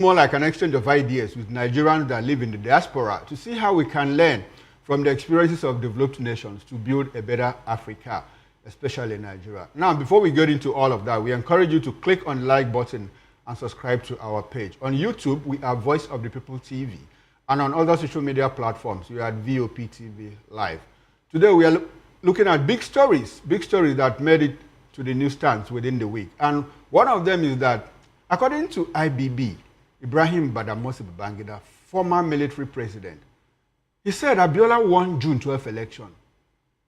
more like an exchange of ideas with Nigerians that live in the diaspora to see how we can learn from the experiences of developed nations to build a better Africa, especially Nigeria. Now, before we get into all of that, we encourage you to click on the like button and subscribe to our page. On YouTube, we are Voice of the People TV. And on other social media platforms, we are at VOP TV Live. Today, we are looking at big stories that made it to the newsstands within the week. And one of them is that, according to IBB, Ibrahim Badamasi Babangida, former military president, he said Abiola won June 12 election.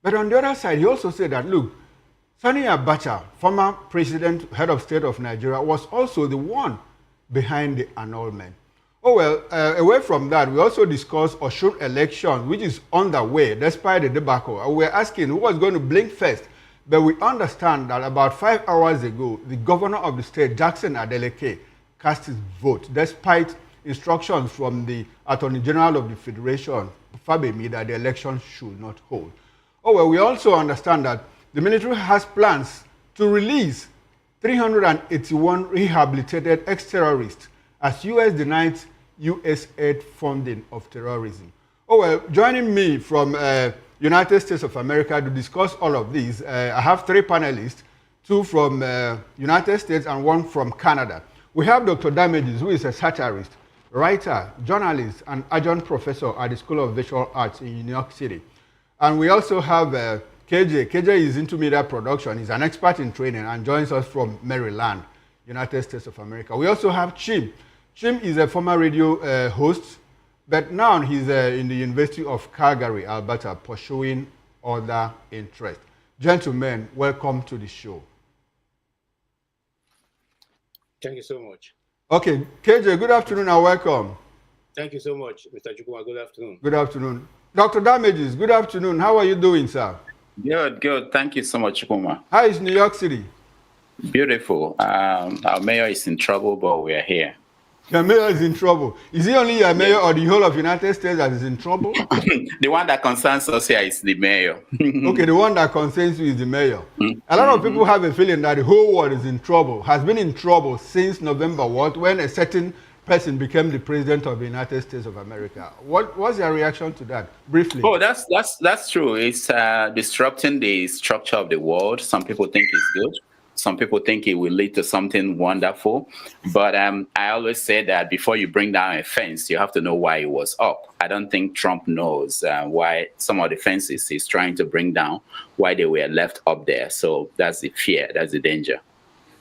But on the other side, he also said that, look, Sani Abacha, former president, head of state of Nigeria, was also the one behind the annulment. Oh, well, away from that, we also discussed Osun election, which is underway despite the debacle. We're asking who was going to blink first. But we understand that about 5 hours ago, the governor of the state, Jackson Adeleke, cast his vote despite instructions from the Attorney General of the Federation, Fabemi, that the election should not hold. Oh, well, we also understand that the military has plans to release 381 rehabilitated ex-terrorists as U.S. denies U.S. aid funding of terrorism. Oh, well, joining me from United States of America to discuss all of these, I have 3 panelists, 2 from United States and 1 from Canada. We have Dr. Damages, who is a satirist, writer, journalist, and adjunct professor at the School of Visual Arts in New York City. And we also have KJ. KJ is into media production. He's an expert in training and joins us from Maryland, United States of America. We also have Chim. Chim is a former radio host, but now he's in the University of Calgary, Alberta, pursuing other interests. Gentlemen, welcome to the show. Thank you so much. Okay, KJ, good afternoon and welcome. Thank you so much, Mr. Chukuma. Good afternoon. Good afternoon. Dr. Damages, good afternoon. How are you doing, sir? Good. Thank you so much, Chukuma. How is New York City? Beautiful. Our mayor is in trouble, but we are here. Your mayor is in trouble. Is he only your mayor or the whole of United States that is in trouble? The one that concerns us here is the mayor. Okay, the one that concerns you is the mayor. A lot of people have a feeling that the whole world is in trouble, has been in trouble since November, when a certain person became the president of the United States of America. What's your reaction to that, briefly? Oh, that's true. It's disrupting the structure of the world. Some people think it's good. Some people think it will lead to something wonderful. But I always say that before you bring down a fence, you have to know why it was up. I don't think Trump knows why some of the fences he's trying to bring down, why they were left up there. So that's the fear, that's the danger.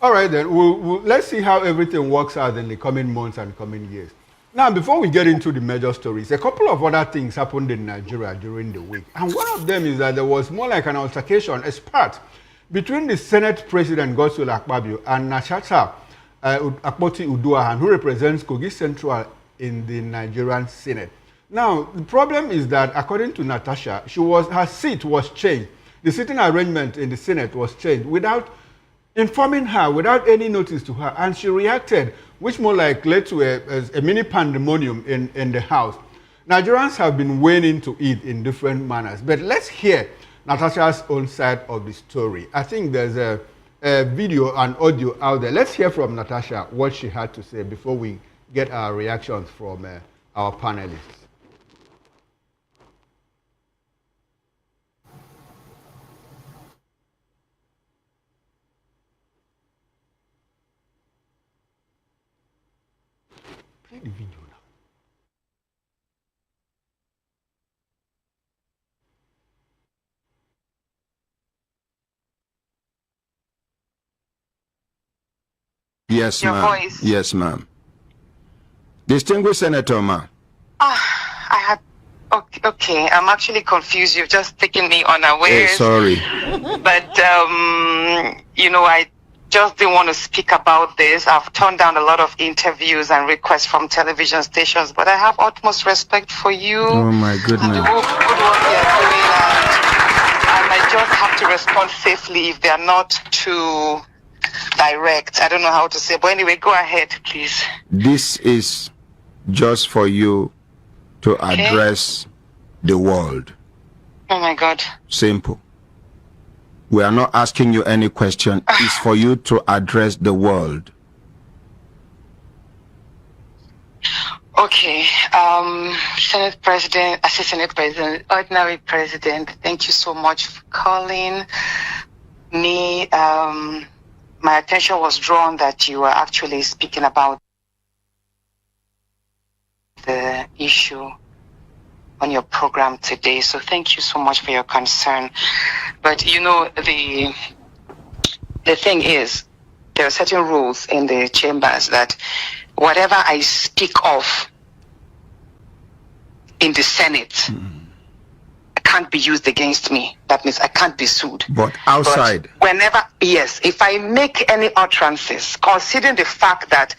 All right, then. Let's see how everything works out in the coming months and coming years. Now, before we get into the major stories, a couple of other things happened in Nigeria during the week. And one of them is that there was more like an altercation, a spat, between the Senate President Godswill Akpabio and Natasha Akpoti-Uduaghan, who represents Kogi Central in the Nigerian Senate. Now, the problem is that, according to Natasha, her seat was changed. The sitting arrangement in the Senate was changed without informing her, without any notice to her, and she reacted, which more like led to a mini pandemonium in the House. Nigerians have been weighing into it in different manners, but let's hear Natasha's own side of the story. I think there's a video and audio out there. Let's hear from Natasha what she had to say before we get our reactions from our panelists. Play the video now. Yes, ma'am. Yes, ma'am. Distinguished Senator, ma'am. Okay, I'm actually confused. You've just taken me unawares. Sorry. But, I just didn't want to speak about this. I've turned down a lot of interviews and requests from television stations, but I have utmost respect for you. Oh, my goodness. And the good work you're doing. And I just have to respond safely if they're not too direct. I don't know how to say, but anyway, go ahead, please. This is just for you to address the world. Oh my God. Simple. We are not asking you any question. It's for you to address the world. Okay, Senate President, Assistant President, Ordinary President, thank you so much for calling me. My attention was drawn that you were actually speaking about the issue on your program today. So thank you so much for your concern. But you know, the thing is, there are certain rules in the chambers that whatever I speak of in the Senate can't be used against me. That means I can't be sued. But outside? But whenever, yes, if I make any utterances, considering the fact that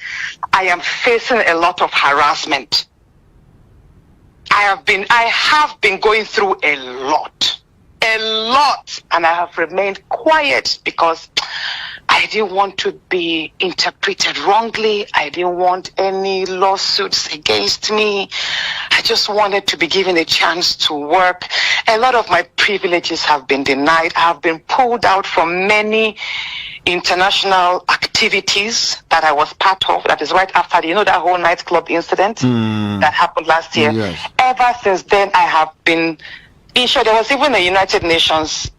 I am facing a lot of harassment, I have been going through a lot, and I have remained quiet because I didn't want to be interpreted wrongly. I didn't want any lawsuits against me. I just wanted to be given a chance to work. A lot of my privileges have been denied. I have been pulled out from many international activities that I was part of. That is right after, that whole nightclub incident that happened last year. Yes. Ever since then, I have been, in short, there was even a United Nations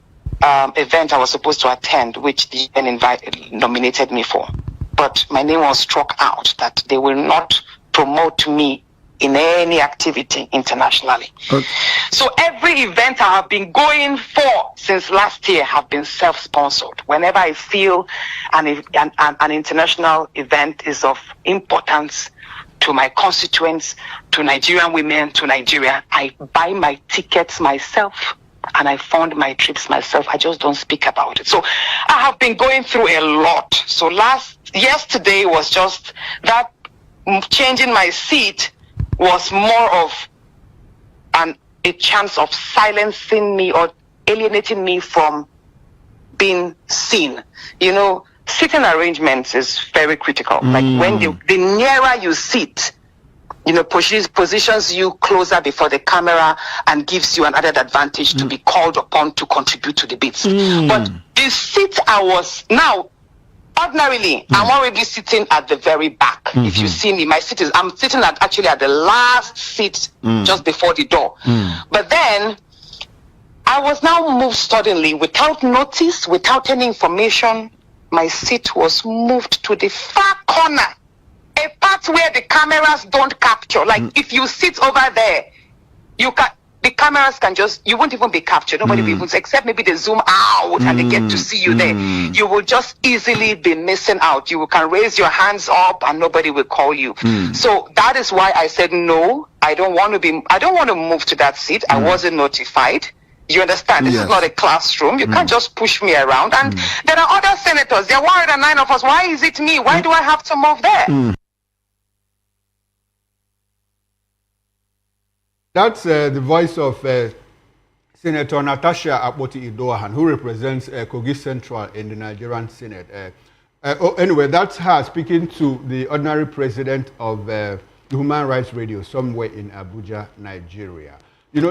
event I was supposed to attend, which the UN nominated me for. But my name was struck out that they will not promote me in any activity internationally. Okay. So every event I have been going for since last year have been self-sponsored. Whenever I feel an international event is of importance to my constituents, to Nigerian women, to Nigeria, I buy my tickets myself and I fund my trips myself. I just don't speak about it. So I have been going through a lot. So yesterday was just that changing my seat was more of a chance of silencing me or alienating me from being seen. Sitting arrangements is very critical. Like when the nearer you sit, positions you closer before the camera and gives you an added advantage to be called upon to contribute to debates. But the seat I was now, ordinarily, I'm already sitting at the very back. If you see me, I'm sitting actually at the last seat just before the door. But then I was now moved suddenly without notice, without any information. My seat was moved to the far corner, a part where the cameras don't capture. Like if you sit over there, the cameras you won't even be captured. Nobody will even, except maybe they zoom out and they get to see you there. You will just easily be missing out. You can raise your hands up and nobody will call you. So that is why I said, no, I don't want to move to that seat. I wasn't notified. You understand? This is not a classroom. You can't just push me around. And there are other senators. There are 109 of us. Why is it me? Why do I have to move there? That's the voice of Senator Natasha Akpoti-Idoahan, who represents Kogi Central in the Nigerian Senate. Anyway, that's her speaking to the ordinary president of the Human Rights Radio somewhere in Abuja, Nigeria.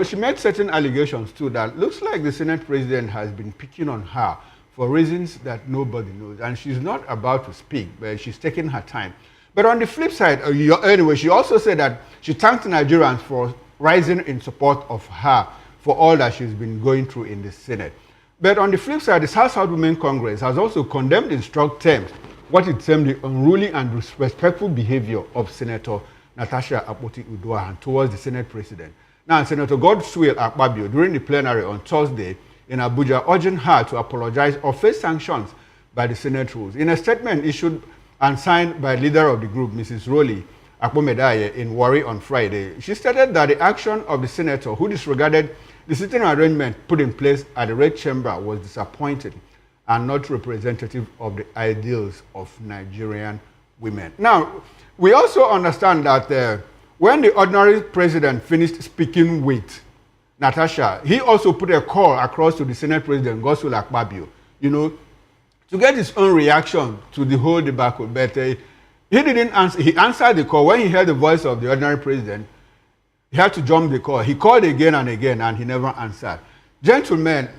She made certain allegations too that looks like the Senate president has been picking on her for reasons that nobody knows. And she's not about to speak, but she's taking her time. But on the flip side, anyway, she also said that she thanked Nigerians for rising in support of her for all that she's been going through in the Senate. But on the flip side, the South Women Congress has also condemned in strong terms what it termed the unruly and disrespectful behavior of Senator Natasha Akpoti-Idoahan towards the Senate president. Now, Senator Godswill Akpabio, during the plenary on Thursday in Abuja, urging her to apologize or face sanctions by the Senate rules. In a statement issued and signed by leader of the group, Mrs. Rowley Akpomedaye, in Warri on Friday, she stated that the action of the senator who disregarded the sitting arrangement put in place at the Red Chamber was disappointing and not representative of the ideals of Nigerian women. Now, we also understand that when the ordinary president finished speaking with Natasha, he also put a call across to the Senate president, Godswill Akpabio, to get his own reaction to the whole debacle. But he didn't answer. He answered the call. When he heard the voice of the ordinary president, he had to jump the call. He called again and again, and he never answered. Gentlemen,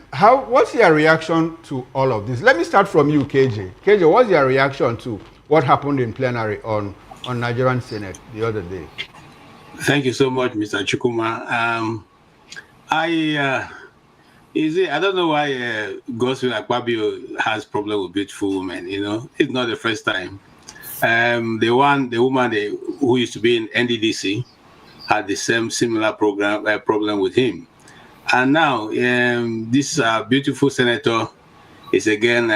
what's your reaction to all of this? Let me start from you, KJ. KJ, what's your reaction to what happened in plenary on Nigerian Senate the other day? Thank you so much, Mr. Chukuma. I don't know why Gospel Akpabio has problem with beautiful women. It's not the first time. The woman who used to be in NDDC had the similar problem with him, and now this beautiful senator is again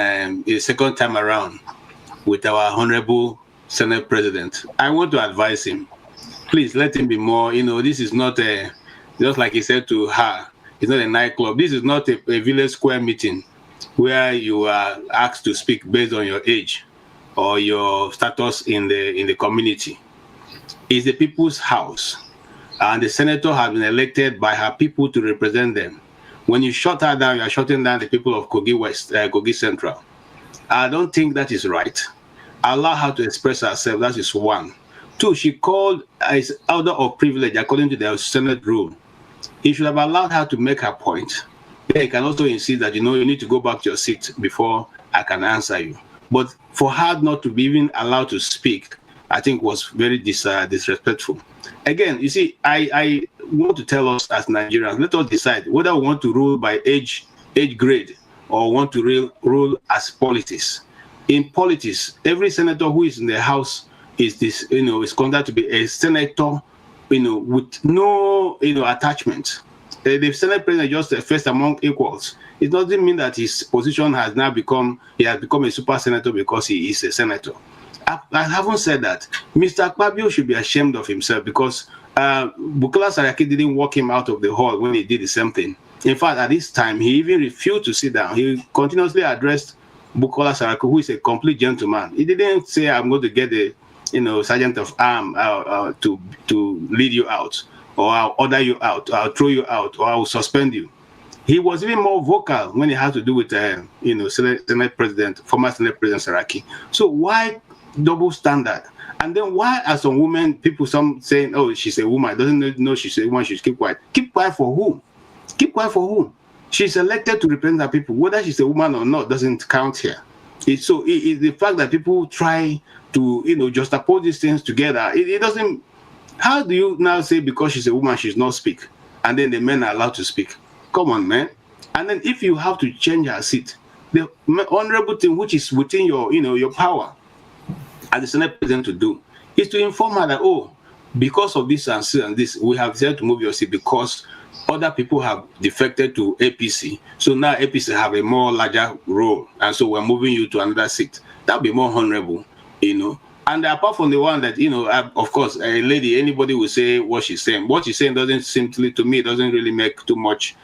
a second time around with our honorable Senate President. I want to advise him, please let him be more. This is not just like he said to her. It's not a nightclub. This is not a village square meeting where you are asked to speak based on your age or your status in the community. It's the people's house, and the senator has been elected by her people to represent them. When you shut her down, you are shutting down the people of Kogi West, Kogi Central. I don't think that is right. Allow her to express herself. That is one. Two, she called as order of privilege according to the Senate rule. He should have allowed her to make her point. Then he can also insist that, you need to go back to your seat before I can answer you. But for her not to be even allowed to speak, I think was very disrespectful. Again, you see, I want to tell us as Nigerians, let us decide whether we want to rule by age grade or want to rule as politics. In politics, every senator who is in the House is considered to be a senator, with no, attachment. The Senate President is just first among equals. It doesn't mean that his position has now become a super senator because he is a senator. I haven't said that. Mr. Akpabio should be ashamed of himself because Bukola Saraki didn't walk him out of the hall when he did the same thing. In fact, at this time, he even refused to sit down. He continuously addressed Bukola Saraki, who is a complete gentleman. He didn't say, I'm going to get the sergeant of arm to lead you out, or I'll order you out, or I'll throw you out, or I'll suspend you. He was even more vocal when it had to do with, Senate President, former Senate President Saraki. So why double standard? And then why are some women, some saying, oh, she's a woman, doesn't know she's a woman, she should keep quiet. Keep quiet for who? Keep quiet for who? She's elected to represent her people. Whether she's a woman or not doesn't count here. It's the fact that people try to, juxtapose these things together. It doesn't. How do you now say because she's a woman, she's not speak, and then the men are allowed to speak? Come on, man. And then if you have to change her seat, the honorable thing which is within your power as the Senate President to do is to inform her that, oh, because of this and this, we have decided to move your seat because other people have defected to APC. So now APC have a more larger role, and so we're moving you to another seat. That'll be more honorable, And apart from the one that, of course, a lady, anybody will say what she's saying. What she's saying doesn't really make too much,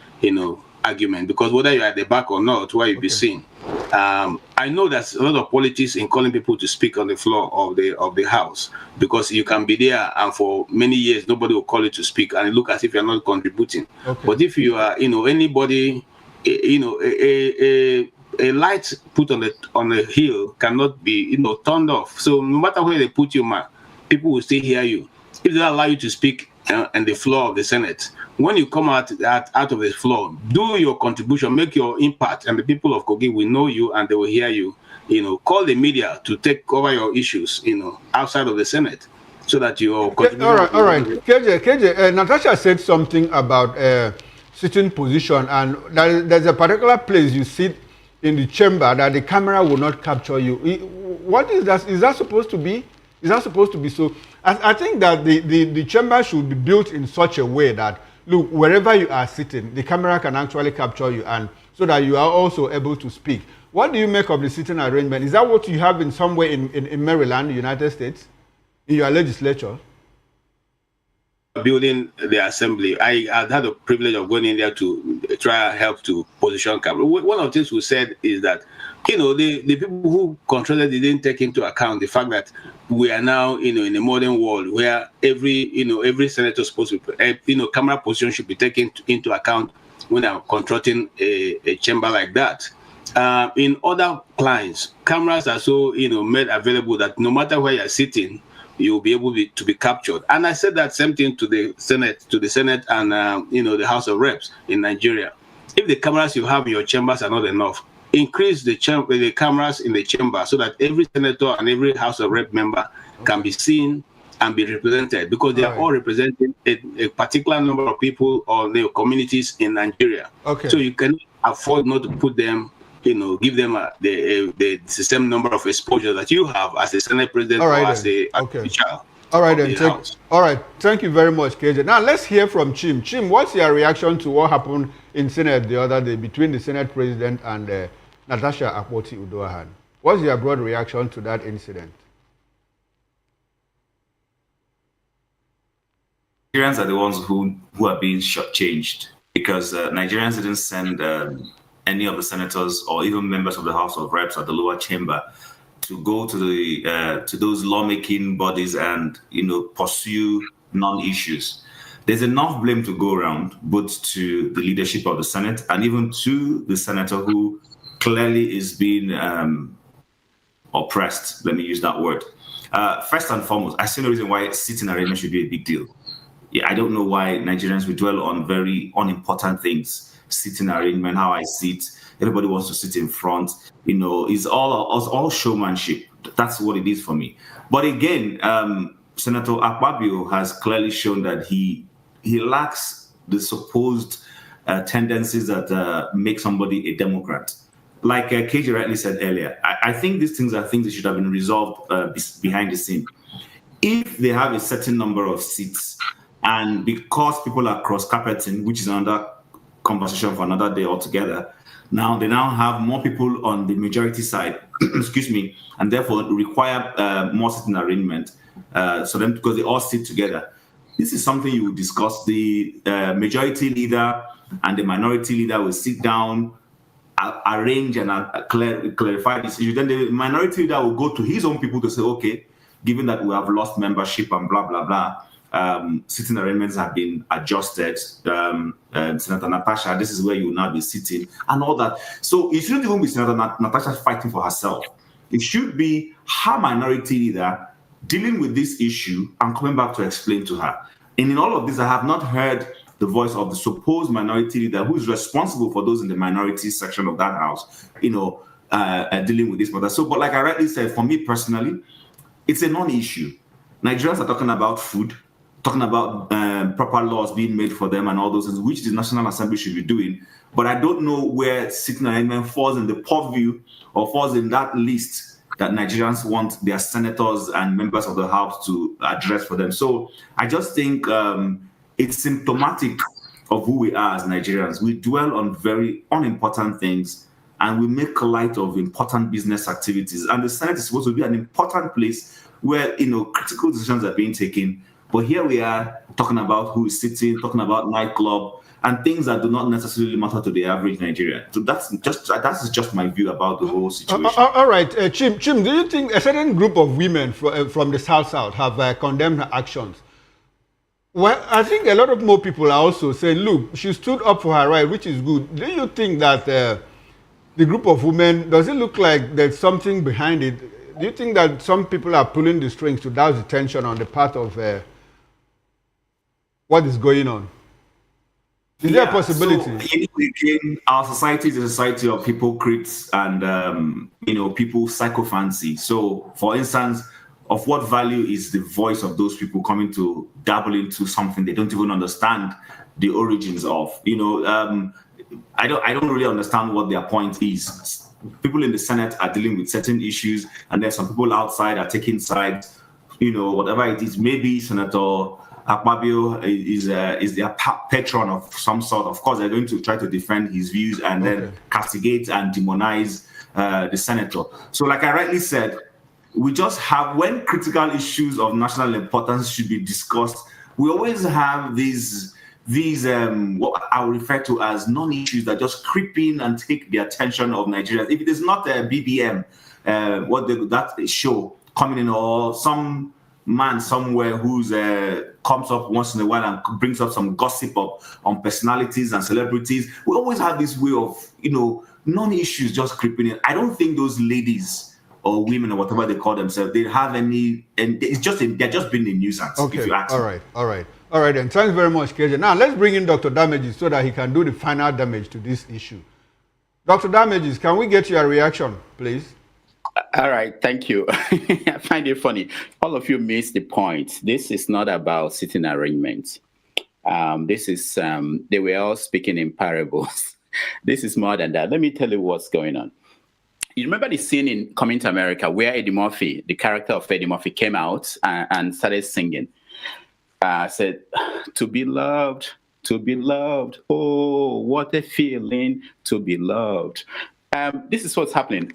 argument, because whether you're at the back or not, where you'll be seen. I know there's a lot of politics in calling people to speak on the floor of the House, because you can be there and for many years nobody will call you to speak and it look as if you're not contributing. Okay. But if you are, anybody, a light put on the hill cannot be, turned off. So no matter where they put you, man, people will still hear you. If they allow you to speak on the floor of the Senate, when you come out of the floor, do your contribution, make your impact, and the people of Kogi will know you and they will hear you. Call the media to take over your issues, outside of the Senate, so that you are. All right. KJ, Natasha said something about sitting position, and there's a particular place you sit in the chamber that the camera will not capture you. What is that? Is that supposed to be? Is that supposed to be so? I think that the chamber should be built in such a way that, look, wherever you are sitting, the camera can actually capture you, and so that you are also able to speak. What do you make of the sitting arrangement? Is that what you have in somewhere in Maryland, United States, in your legislature? Building the assembly, I had the privilege of going in there to try and help to position camera. One of the things we said is that, the people who controlled it didn't take into account the fact that we are now, in a modern world where every senator is supposed to, camera position should be taken into account when I'm controlling a chamber like that. In other clients, cameras are so, made available that no matter where you're sitting, you'll be able to be captured. And I said that same thing to the Senate and, the House of Reps in Nigeria. If the cameras you have in your chambers are not enough, increase the cameras in the chamber so that every senator and every House of Rep member can be seen and be represented, because they are all representing a particular number of people or their communities in Nigeria. Okay. So you cannot afford not to put them, give them the same number of exposure that you have as a Senate President or as a child. All right, then. All right. Thank you very much, KJ. Now, let's hear from Chim. Chim, what's your reaction to what happened in Senate the other day between the Senate President and Natasha Akpoti-Uduaghan? What's your broad reaction to that incident? Nigerians are the ones who are being shortchanged, because Nigerians didn't send any of the senators or even members of the House of Reps at the lower chamber to go to the to those lawmaking bodies and pursue non-issues. There's enough blame to go around, both to the leadership of the Senate and even to the senator who clearly is being oppressed. Let me use that word. First and foremost, I see no reason why sitting arrangement should be a big deal. Yeah, I don't know why Nigerians will dwell on very unimportant things. Sitting arrangement, how I sit. Everybody wants to sit in front. It's all showmanship. That's what it is for me. But again, Senator Akpabio has clearly shown that he lacks the supposed tendencies that make somebody a Democrat. Like KJ rightly said earlier, I think these things are things that should have been resolved behind the scene. If they have a certain number of seats, and because people are cross-carpeting, which is another conversation for another day altogether, they now have more people on the majority side, excuse me, and therefore require more sitting arrangement. So then, because they all sit together, this is something you will discuss. The majority leader and the minority leader will sit down, arrange and clarify this issue. Then the minority leader will go to his own people to say, okay, given that we have lost membership and blah, blah, blah, sitting arrangements have been adjusted. Senator Natasha, this is where you will now be sitting and all that. So it shouldn't even be Senator Natasha fighting for herself. It should be her minority leader dealing with this issue and coming back to explain to her. And in all of this, I have not heard the voice of the supposed minority leader who is responsible for those in the minority section of that house, dealing with this matter. So, but like I rightly said, for me personally, it's a non-issue. Nigerians are talking about food, talking about proper laws being made for them and all those things, which the National Assembly should be doing. But I don't know where sitting arrangement falls in the purview or falls in that list that Nigerians want their senators and members of the House to address for them. So I just think it's symptomatic of who we are as Nigerians. We dwell on very unimportant things and we make light of important business activities. And the Senate is supposed to be an important place where critical decisions are being taken. But here we are talking about who is sitting, talking about nightclub, and things that do not necessarily matter to the average Nigerian. So that's just my view about the whole situation. All right, Chim, do you think a certain group of women from the South have condemned her actions? Well, I think a lot of more people are also saying, look, she stood up for her right, which is good. Do you think that the group of women, does it look like there's something behind it? Do you think that some people are pulling the strings to douse the tension on the part of what is going on? Is there a possibility? So, again, our society is a society of hypocrites and people sycophancy. So, for instance, of what value is the voice of those people coming to dabble into something they don't even understand the origins of? I don't really understand what their point is. People in the Senate are dealing with certain issues, and then some people outside are taking sides. Whatever it is, maybe Senator Akpabio is their patron of some sort. Of course, they're going to try to defend his views and then castigate and demonize the senator. So, like I rightly said, we just have, when critical issues of national importance should be discussed, we always have these what I would refer to as non-issues that just creep in and take the attention of Nigerians. If it is not a BBM, that show coming in, or some man somewhere who's comes up once in a while and brings up some gossip on personalities and celebrities, we always have this way of non-issues just creeping in. I don't think those ladies or women or whatever they call themselves, they have any, and they're just being a nuisance. Okay, if you ask me. All right, then. Thanks very much, KJ. Now, let's bring in Dr. Damages so that he can do the final damage to this issue. Dr. Damages, can we get your reaction, please? All right, thank you. I find it funny. All of you missed the point. This is not about sitting arrangements. This is, they were all speaking in parables. This is more than that. Let me tell you what's going on. You remember the scene in Coming to America where Eddie Murphy, the character of Eddie Murphy, came out and started singing. Said, to be loved, oh, what a feeling to be loved. This is what's happening.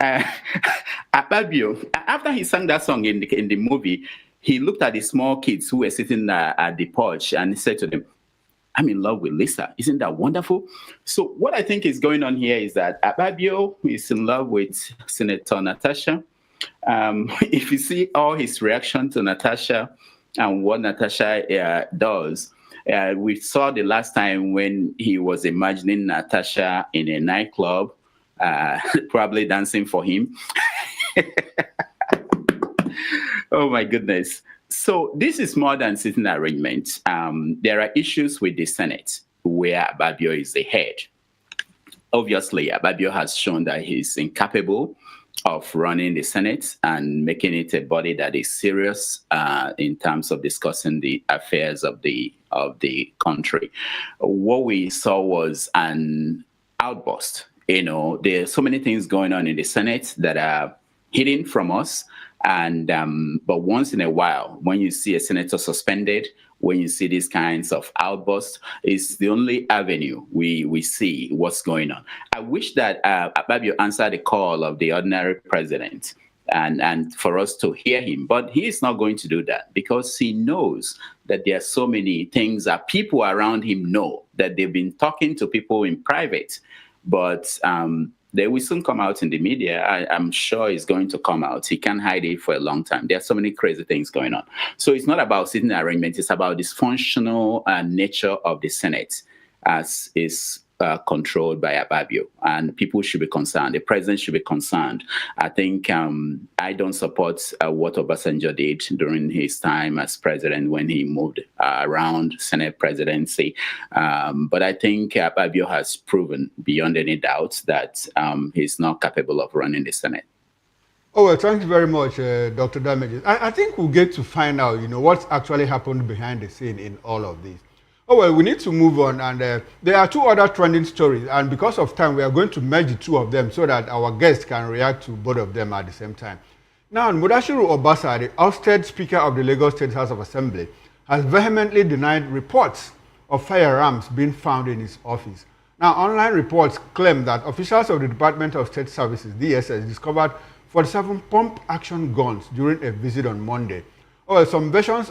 Abio, after he sang that song in the movie, he looked at the small kids who were sitting at the porch and he said to them, I'm in love with Lisa. Isn't that wonderful? So what I think is going on here is that Abio is in love with Senator Natasha. If you see all his reaction to Natasha and what Natasha does, we saw the last time when he was imagining Natasha in a nightclub, probably dancing for him. Oh my goodness. So this is more than sitting arrangement. There are issues with the Senate where Ababio is the head. Obviously, Ababio has shown that he's incapable of running the Senate and making it a body that is serious in terms of discussing the affairs of the country. What we saw was an outburst. There's so many things going on in the Senate that are hidden from us. And but once in a while, when you see a senator suspended, when you see these kinds of outbursts, it's the only avenue we see what's going on. I wish that Ababio answered the call of the ordinary president and for us to hear him, but he is not going to do that because he knows that there are so many things that people around him know, that they've been talking to people in private, but they will soon come out in the media. I'm sure it's going to come out. He can't hide it for a long time. There are so many crazy things going on. So it's not about sitting arrangement. It's about dysfunctional nature of the Senate as is controlled by Ababio. And people should be concerned. The president should be concerned. I think I don't support what Obasanjo did during his time as president when he moved around Senate presidency. But I think Ababio has proven beyond any doubt that he's not capable of running the Senate. Oh, well, thank you very much, Dr. Damages. I think we'll get to find out, what's actually happened behind the scene in all of this. Oh, well, we need to move on. And there are two other trending stories. And because of time, we are going to merge the two of them so that our guests can react to both of them at the same time. Now, Mudashiru Obasa, the ousted Speaker of the Lagos State House of Assembly, has vehemently denied reports of firearms being found in his office. Now, online reports claim that officials of the Department of State Services, DSS, discovered 47 pump-action guns during a visit on Monday. Oh, well, some versions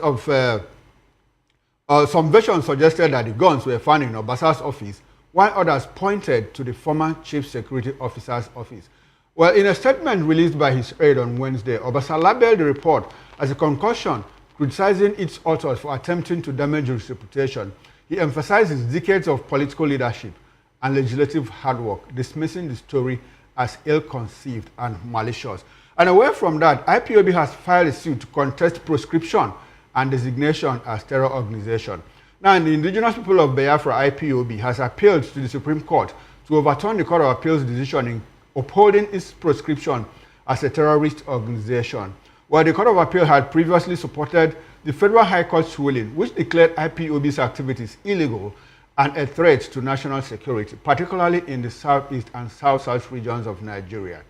suggested that the guns were found in Obasa's office, while others pointed to the former Chief Security Officer's office. Well, in a statement released by his aide on Wednesday, Obasa labeled the report as a concussion, criticizing its authors for attempting to damage his reputation. He emphasized his decades of political leadership and legislative hard work, dismissing the story as ill-conceived and malicious. And away from that, IPOB has filed a suit to contest proscription and designation as terror organization. Now, the indigenous people of Biafra, IPOB, has appealed to the Supreme Court to overturn the Court of Appeals decision in upholding its proscription as a terrorist organization. While the Court of Appeal had previously supported the Federal High Court's ruling, which declared IPOB's activities illegal and a threat to national security, particularly in the southeast and south-south regions of Nigeria.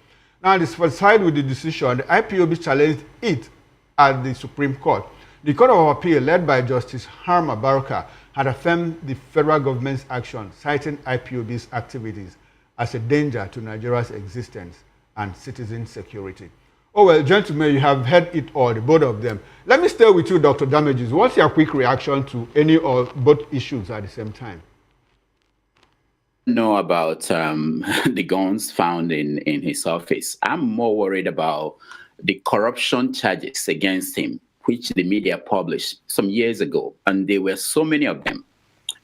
Now, despite with the decision, the IPOB challenged it at the Supreme Court. The Court of Appeal, led by Justice Harma Baraka, had affirmed the federal government's action, citing IPOB's activities as a danger to Nigeria's existence and citizen security. Oh, well, gentlemen, you have heard it all, the both of them. Let me stay with you, Dr. Damages. What's your quick reaction to any or both issues at the same time? Know about the guns found in his office. I'm more worried about the corruption charges against him, which the media published some years ago, and there were so many of them.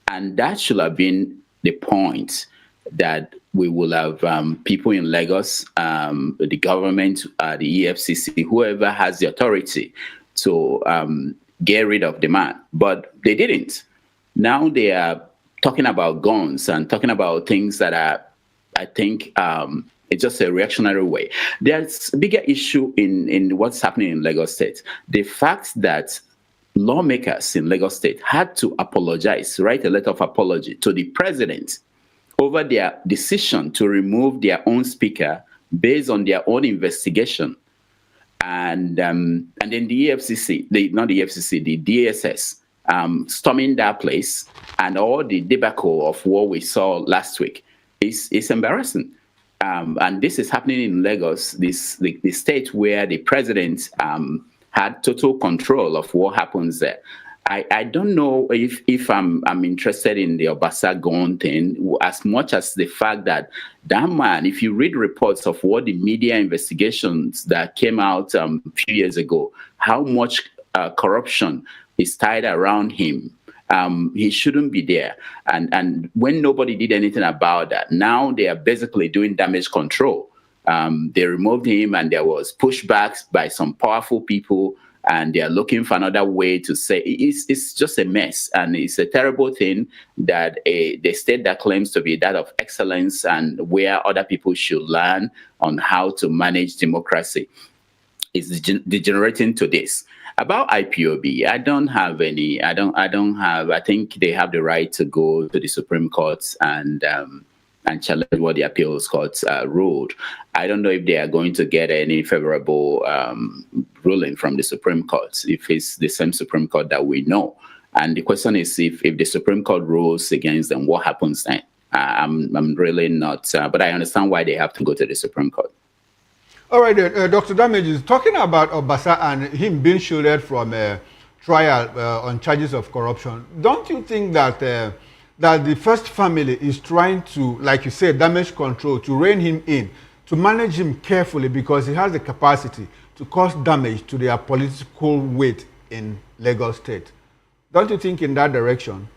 And that should have been the point, that we will have people in Lagos, the government, the EFCC, whoever has the authority to get rid of the man. But they didn't. Now they are talking about guns and talking about things that are, I think, It's just a reactionary way. There's a bigger issue in what's happening in Lagos State. The fact that lawmakers in Lagos State had to apologize, write a letter of apology to the president over their decision to remove their own speaker based on their own investigation. And then the EFCC, not the EFCC, the DSS, storming that place, and all the debacle of what we saw last week is embarrassing. And this is happening in Lagos, the state where the president had total control of what happens there. I don't know if I'm interested in the Obasa Gone thing as much as the fact that man, if you read reports of what the media investigations that came out a few years ago, how much corruption is tied around him. He shouldn't be there. And when nobody did anything about that, now they are basically doing damage control. They removed him, and there was pushbacks by some powerful people, and they are looking for another way to say it's just a mess. And it's a terrible thing that the state that claims to be that of excellence and where other people should learn on how to manage democracy is degenerating to this. About IPOB, I don't have any. I think they have the right to go to the Supreme Court and challenge what the appeals court ruled. I don't know if they are going to get any favorable ruling from the Supreme Court, if it's the same Supreme Court that we know. And the question is, if the Supreme Court rules against them, what happens then? I'm really not, but I understand why they have to go to the Supreme Court. All right, Dr. Damage is talking about Obasa and him being shielded from a trial on charges of corruption. Don't you think that that the first family is trying to, like you said, damage control, to rein him in, to manage him carefully, because he has the capacity to cause damage to their political weight in Lagos State? Don't you think in that direction?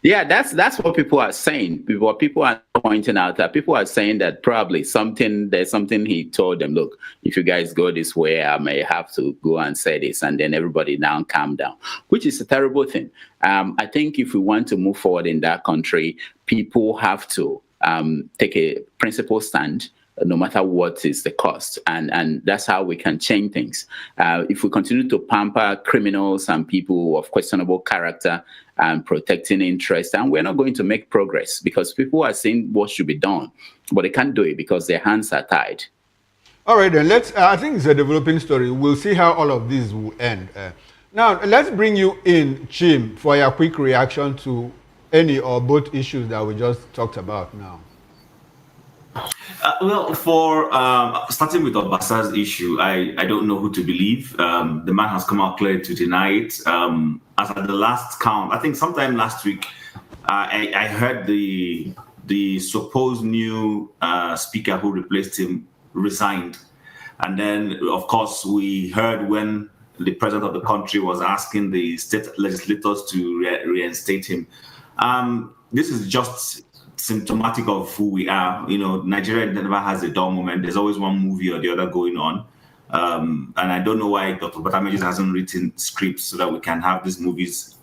Yeah, that's what people are saying. What people are pointing out, that people are saying that probably there's something he told them, look, if you guys go this way, I may have to go and say this, and then everybody now calm down, which is a terrible thing. I think if we want to move forward in that country, people have to take a principled stand, no matter what is the cost. And that's how we can change things. If we continue to pamper criminals and people of questionable character and protecting interest, and we're not going to make progress, because people are saying what should be done, but they can't do it because their hands are tied. All right, then I think it's a developing story. We'll see how all of this will end. Now, let's bring you in, Chim, for your quick reaction to any or both issues that we just talked about now. Well, for starting with Obasa's issue, I don't know who to believe. The man has come out clear to deny it. As at the last count, I think sometime last week, I heard the supposed new speaker who replaced him resigned. And then, of course, we heard when the president of the country was asking the state legislators to reinstate him. This is just symptomatic of who we are. You know, Nigeria never has a dull moment. There's always one movie or the other going on. And I don't know why Dr. Batameji hasn't written scripts so that we can have these movies,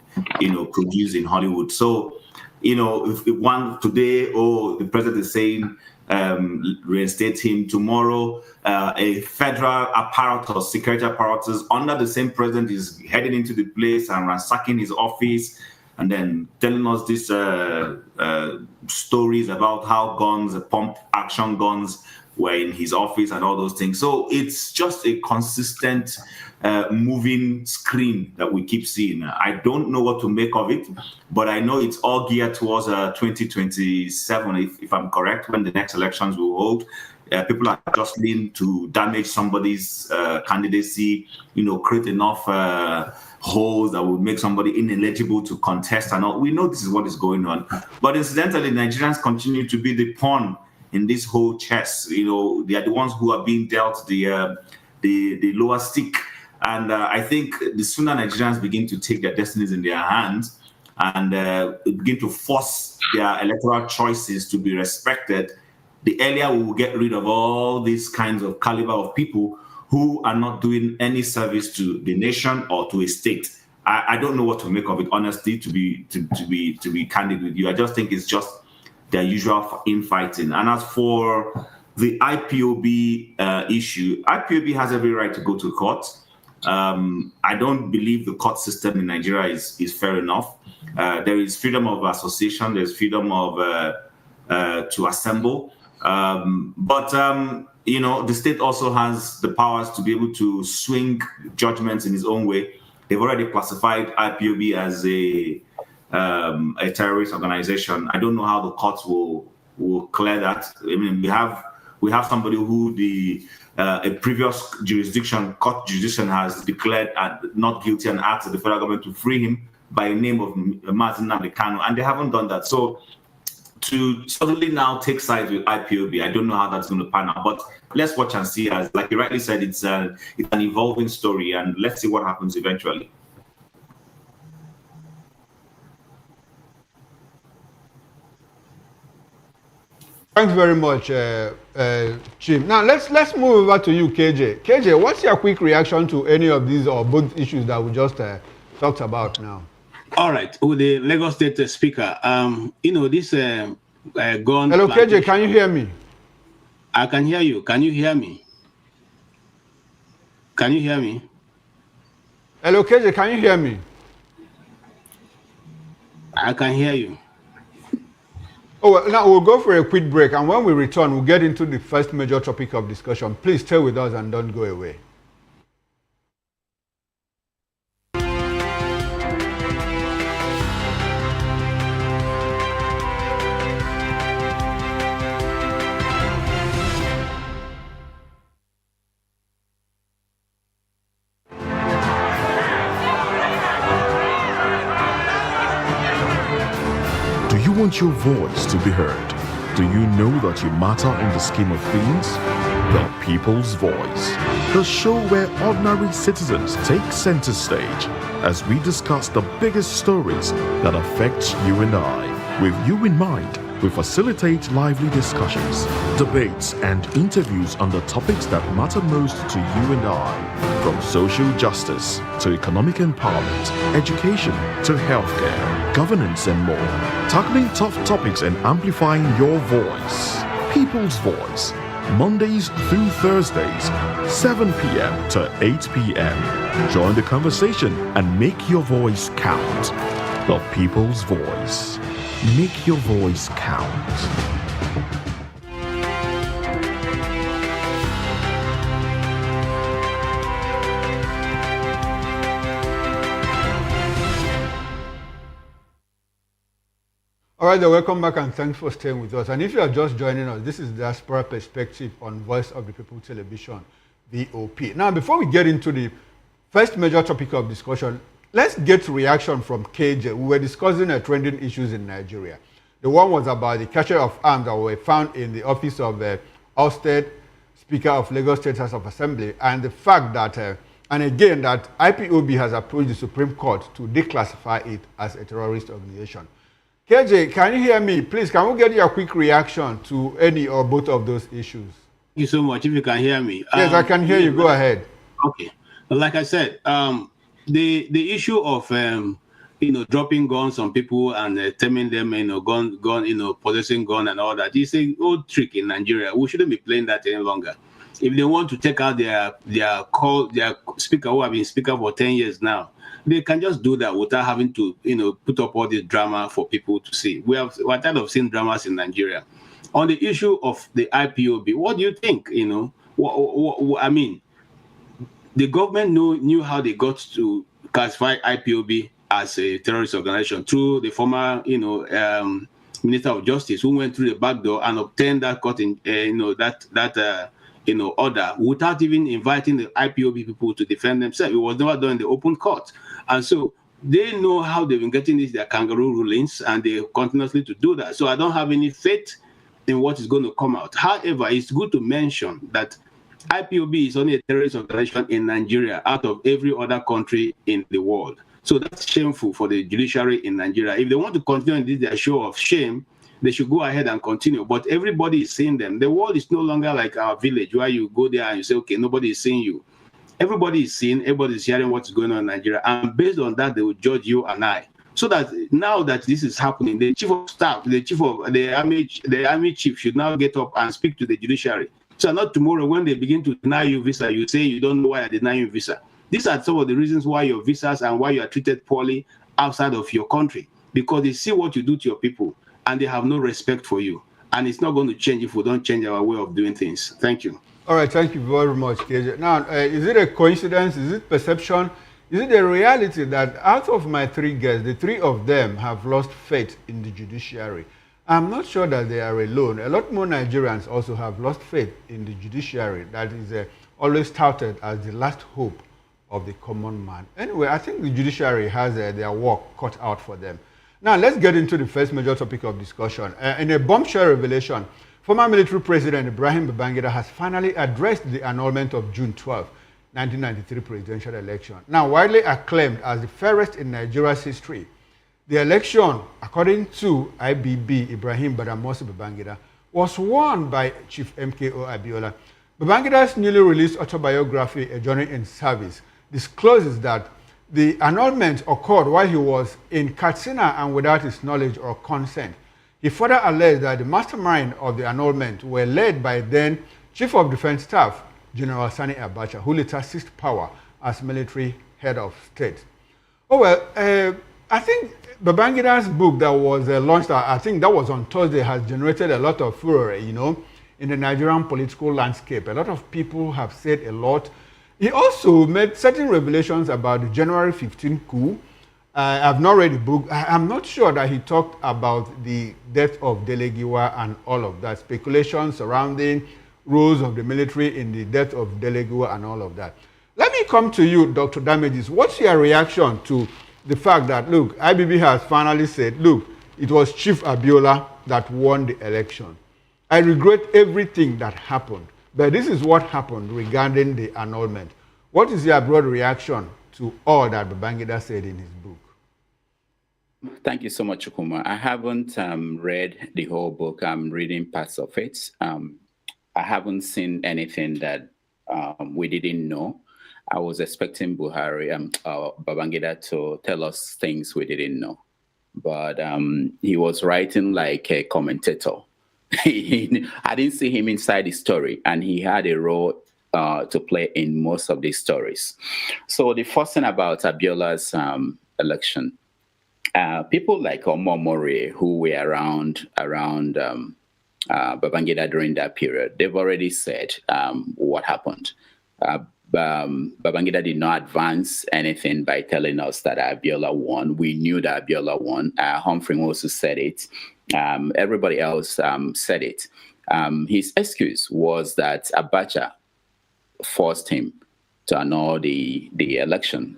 produced in Hollywood. So, if one today, the president is saying reinstate him, tomorrow, a federal apparatus, security apparatus under the same president is heading into the place and ransacking his office, and then telling us these stories about how guns, pump action guns, were in his office and all those things. So it's just a consistent moving screen that we keep seeing. I don't know what to make of it, but I know it's all geared towards 2027, if I'm correct, when the next elections will hold. People are jostling to damage somebody's candidacy, create enough holes that would make somebody ineligible to contest and all. We know this is what is going on. But incidentally, Nigerians continue to be the pawn in this whole chess. They are the ones who are being dealt the lower stick. And I think the sooner Nigerians begin to take their destinies in their hands and begin to force their electoral choices to be respected, the earlier we will get rid of all these kinds of caliber of people who are not doing any service to the nation or to a state. I don't know what to make of it, honestly, to be candid with you. I just think it's just their usual infighting. And as for the IPOB issue, IPOB has every right to go to court. I don't believe the court system in Nigeria is fair enough. There is freedom of association, there's freedom of to assemble, but the state also has the powers to be able to swing judgments in its own way. They've already classified IPOB as a terrorist organization. I don't know how the courts will clear that. I mean, we have somebody who a previous court jurisdiction has declared not guilty and asked the federal government to free him by the name of Martin Nnamdi Kanu, and they haven't done that. So to suddenly now take sides with IPOB, I don't know how that's going to pan out. But let's watch and see. As like you rightly said, it's an evolving story, and let's see what happens eventually. Thanks very much, Chim. Now let's move over to you, KJ. KJ, what's your quick reaction to any of these or both issues that we just talked about now? All right, with the Lagos State Speaker, this gun. Hello, KJ, can you hear me? I can hear you. Can you hear me? Can you hear me? Hello, KJ, can you hear me? I can hear you. Oh, well, now we'll go for a quick break, and when we return, we'll get into the first major topic of discussion. Please stay with us and don't go away. Want your voice to be heard? Do you know that you matter in the scheme of things? The People's Voice, the show where ordinary citizens take center stage as we discuss the biggest stories that affect you and I. With you in mind, we facilitate lively discussions, debates, and interviews on the topics that matter most to you and I, from social justice to economic empowerment, education to healthcare, governance, and more, tackling tough topics and amplifying your voice. People's Voice, Mondays through Thursdays, 7 p.m. to 8 p.m. Join the conversation and make your voice count. The People's Voice. Make your voice count. All right, then welcome back and thanks for staying with us. And if you are just joining us, this is Diaspora Perspective on Voice of the People Television, VOP. Now, before we get into the first major topic of discussion, let's get reaction from KJ. We were discussing trending issues in Nigeria. The one was about the catcher of arms that were found in the office of Ousted Speaker of Lagos State House of Assembly, and the fact that, and again, that IPOB has approached the Supreme Court to declassify it as a terrorist organization. KJ, can you hear me? Please, can we get your quick reaction to any or both of those issues? Thank you so much. If you can hear me. Yes, I can hear you. Go ahead. Okay. Like I said, the issue of dropping guns on people and telling them gun possessing gun and all that is an old trick in Nigeria. We shouldn't be playing that any longer. If they want to take out their speaker who have been speaker for 10 years now, they can just do that without having to put up all this drama for people to see. We're tired of seeing dramas in Nigeria. On the issue of the IPOB, what do you think? I mean, the government knew how they got to classify IPOB as a terrorist organization through the former, Minister of Justice, who went through the back door and obtained that court order without even inviting the IPOB people to defend themselves. It was never done in the open court, and so they know how they've been getting their kangaroo rulings, and they continuously to do that. So I don't have any faith in what is going to come out. However, it's good to mention that IPOB is only a terrorist organization in Nigeria out of every other country in the world. So that's shameful for the judiciary in Nigeria. If they want to continue their show of shame, they should go ahead and continue. But everybody is seeing them. The world is no longer like our village where you go there and you say, okay, nobody is seeing you. Everybody is seeing, everybody is hearing what's going on in Nigeria. And based on that, they will judge you and I. So that now that this is happening, the chief of staff, the chief of the army chief should now get up and speak to the judiciary. So not tomorrow when they begin to deny you visa, you say you don't know why they're denying you visa. These are some of the reasons why your visas and why you are treated poorly outside of your country, because they see what you do to your people and they have no respect for you. And it's not going to change if we don't change our way of doing things. Thank you. All right, thank you very much, KJ. Now, is it a coincidence? Is it perception? Is it a reality that out of my three guests, the three of them have lost faith in the judiciary? I'm not sure that they are alone. A lot more Nigerians also have lost faith in the judiciary. That is always touted as the last hope of the common man. Anyway, I think the judiciary has their work cut out for them. Now, let's get into the first major topic of discussion. In a bombshell revelation, former military president Ibrahim Babangida has finally addressed the annulment of June 12, 1993 presidential election. Now, widely acclaimed as the fairest in Nigeria's history, the election, according to IBB Ibrahim Badamasi Babangida, was won by Chief MKO Abiola. Babangida's newly released autobiography, A Journey in Service, discloses that the annulment occurred while he was in Katsina and without his knowledge or consent. He further alleged that the mastermind of the annulment were led by then Chief of Defense Staff, General Sani Abacha, who later seized power as military head of state. Oh, well, I think Babangida's book that was launched, I think that was on Thursday, has generated a lot of furor, in the Nigerian political landscape. A lot of people have said a lot. He also made certain revelations about the January 15 coup. I've not read the book. I'm not sure that he talked about the death of Delegiwa and all of that. Speculation surrounding roles of the military in the death of Delegiwa and all of that. Let me come to you, Dr. Damages. What's your reaction to the fact that, look, IBB has finally said, look, it was Chief Abiola that won the election. I regret everything that happened, but this is what happened regarding the annulment. What is your broad reaction to all that Babangida said in his book? Thank you so much, Chukuma. I haven't read the whole book. I'm reading parts of it. I haven't seen anything that we didn't know. I was expecting Babangida to tell us things we didn't know. But he was writing like a commentator. I didn't see him inside the story, and he had a role to play in most of these stories. So the first thing about Abiola's election, people like Omo Morie, who were around Babangida during that period, they've already said what happened. Babangida did not advance anything by telling us that Abiola won. We knew that Abiola won. Humphrey also said it. Everybody else said it. His excuse was that Abacha forced him to annul the election.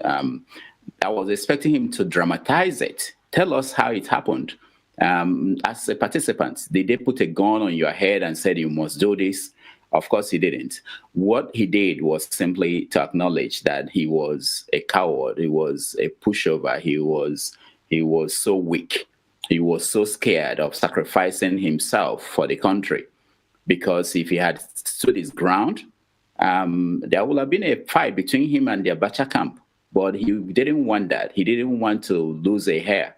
I was expecting him to dramatize it, tell us how it happened. As a participant, did they put a gun on your head and said you must do this? Of course he didn't. What he did was simply to acknowledge that he was a coward, he was a pushover, he was so weak, he was so scared of sacrificing himself for the country. Because if he had stood his ground, there would have been a fight between him and the Abacha camp. But he didn't want that. He didn't want to lose a hair.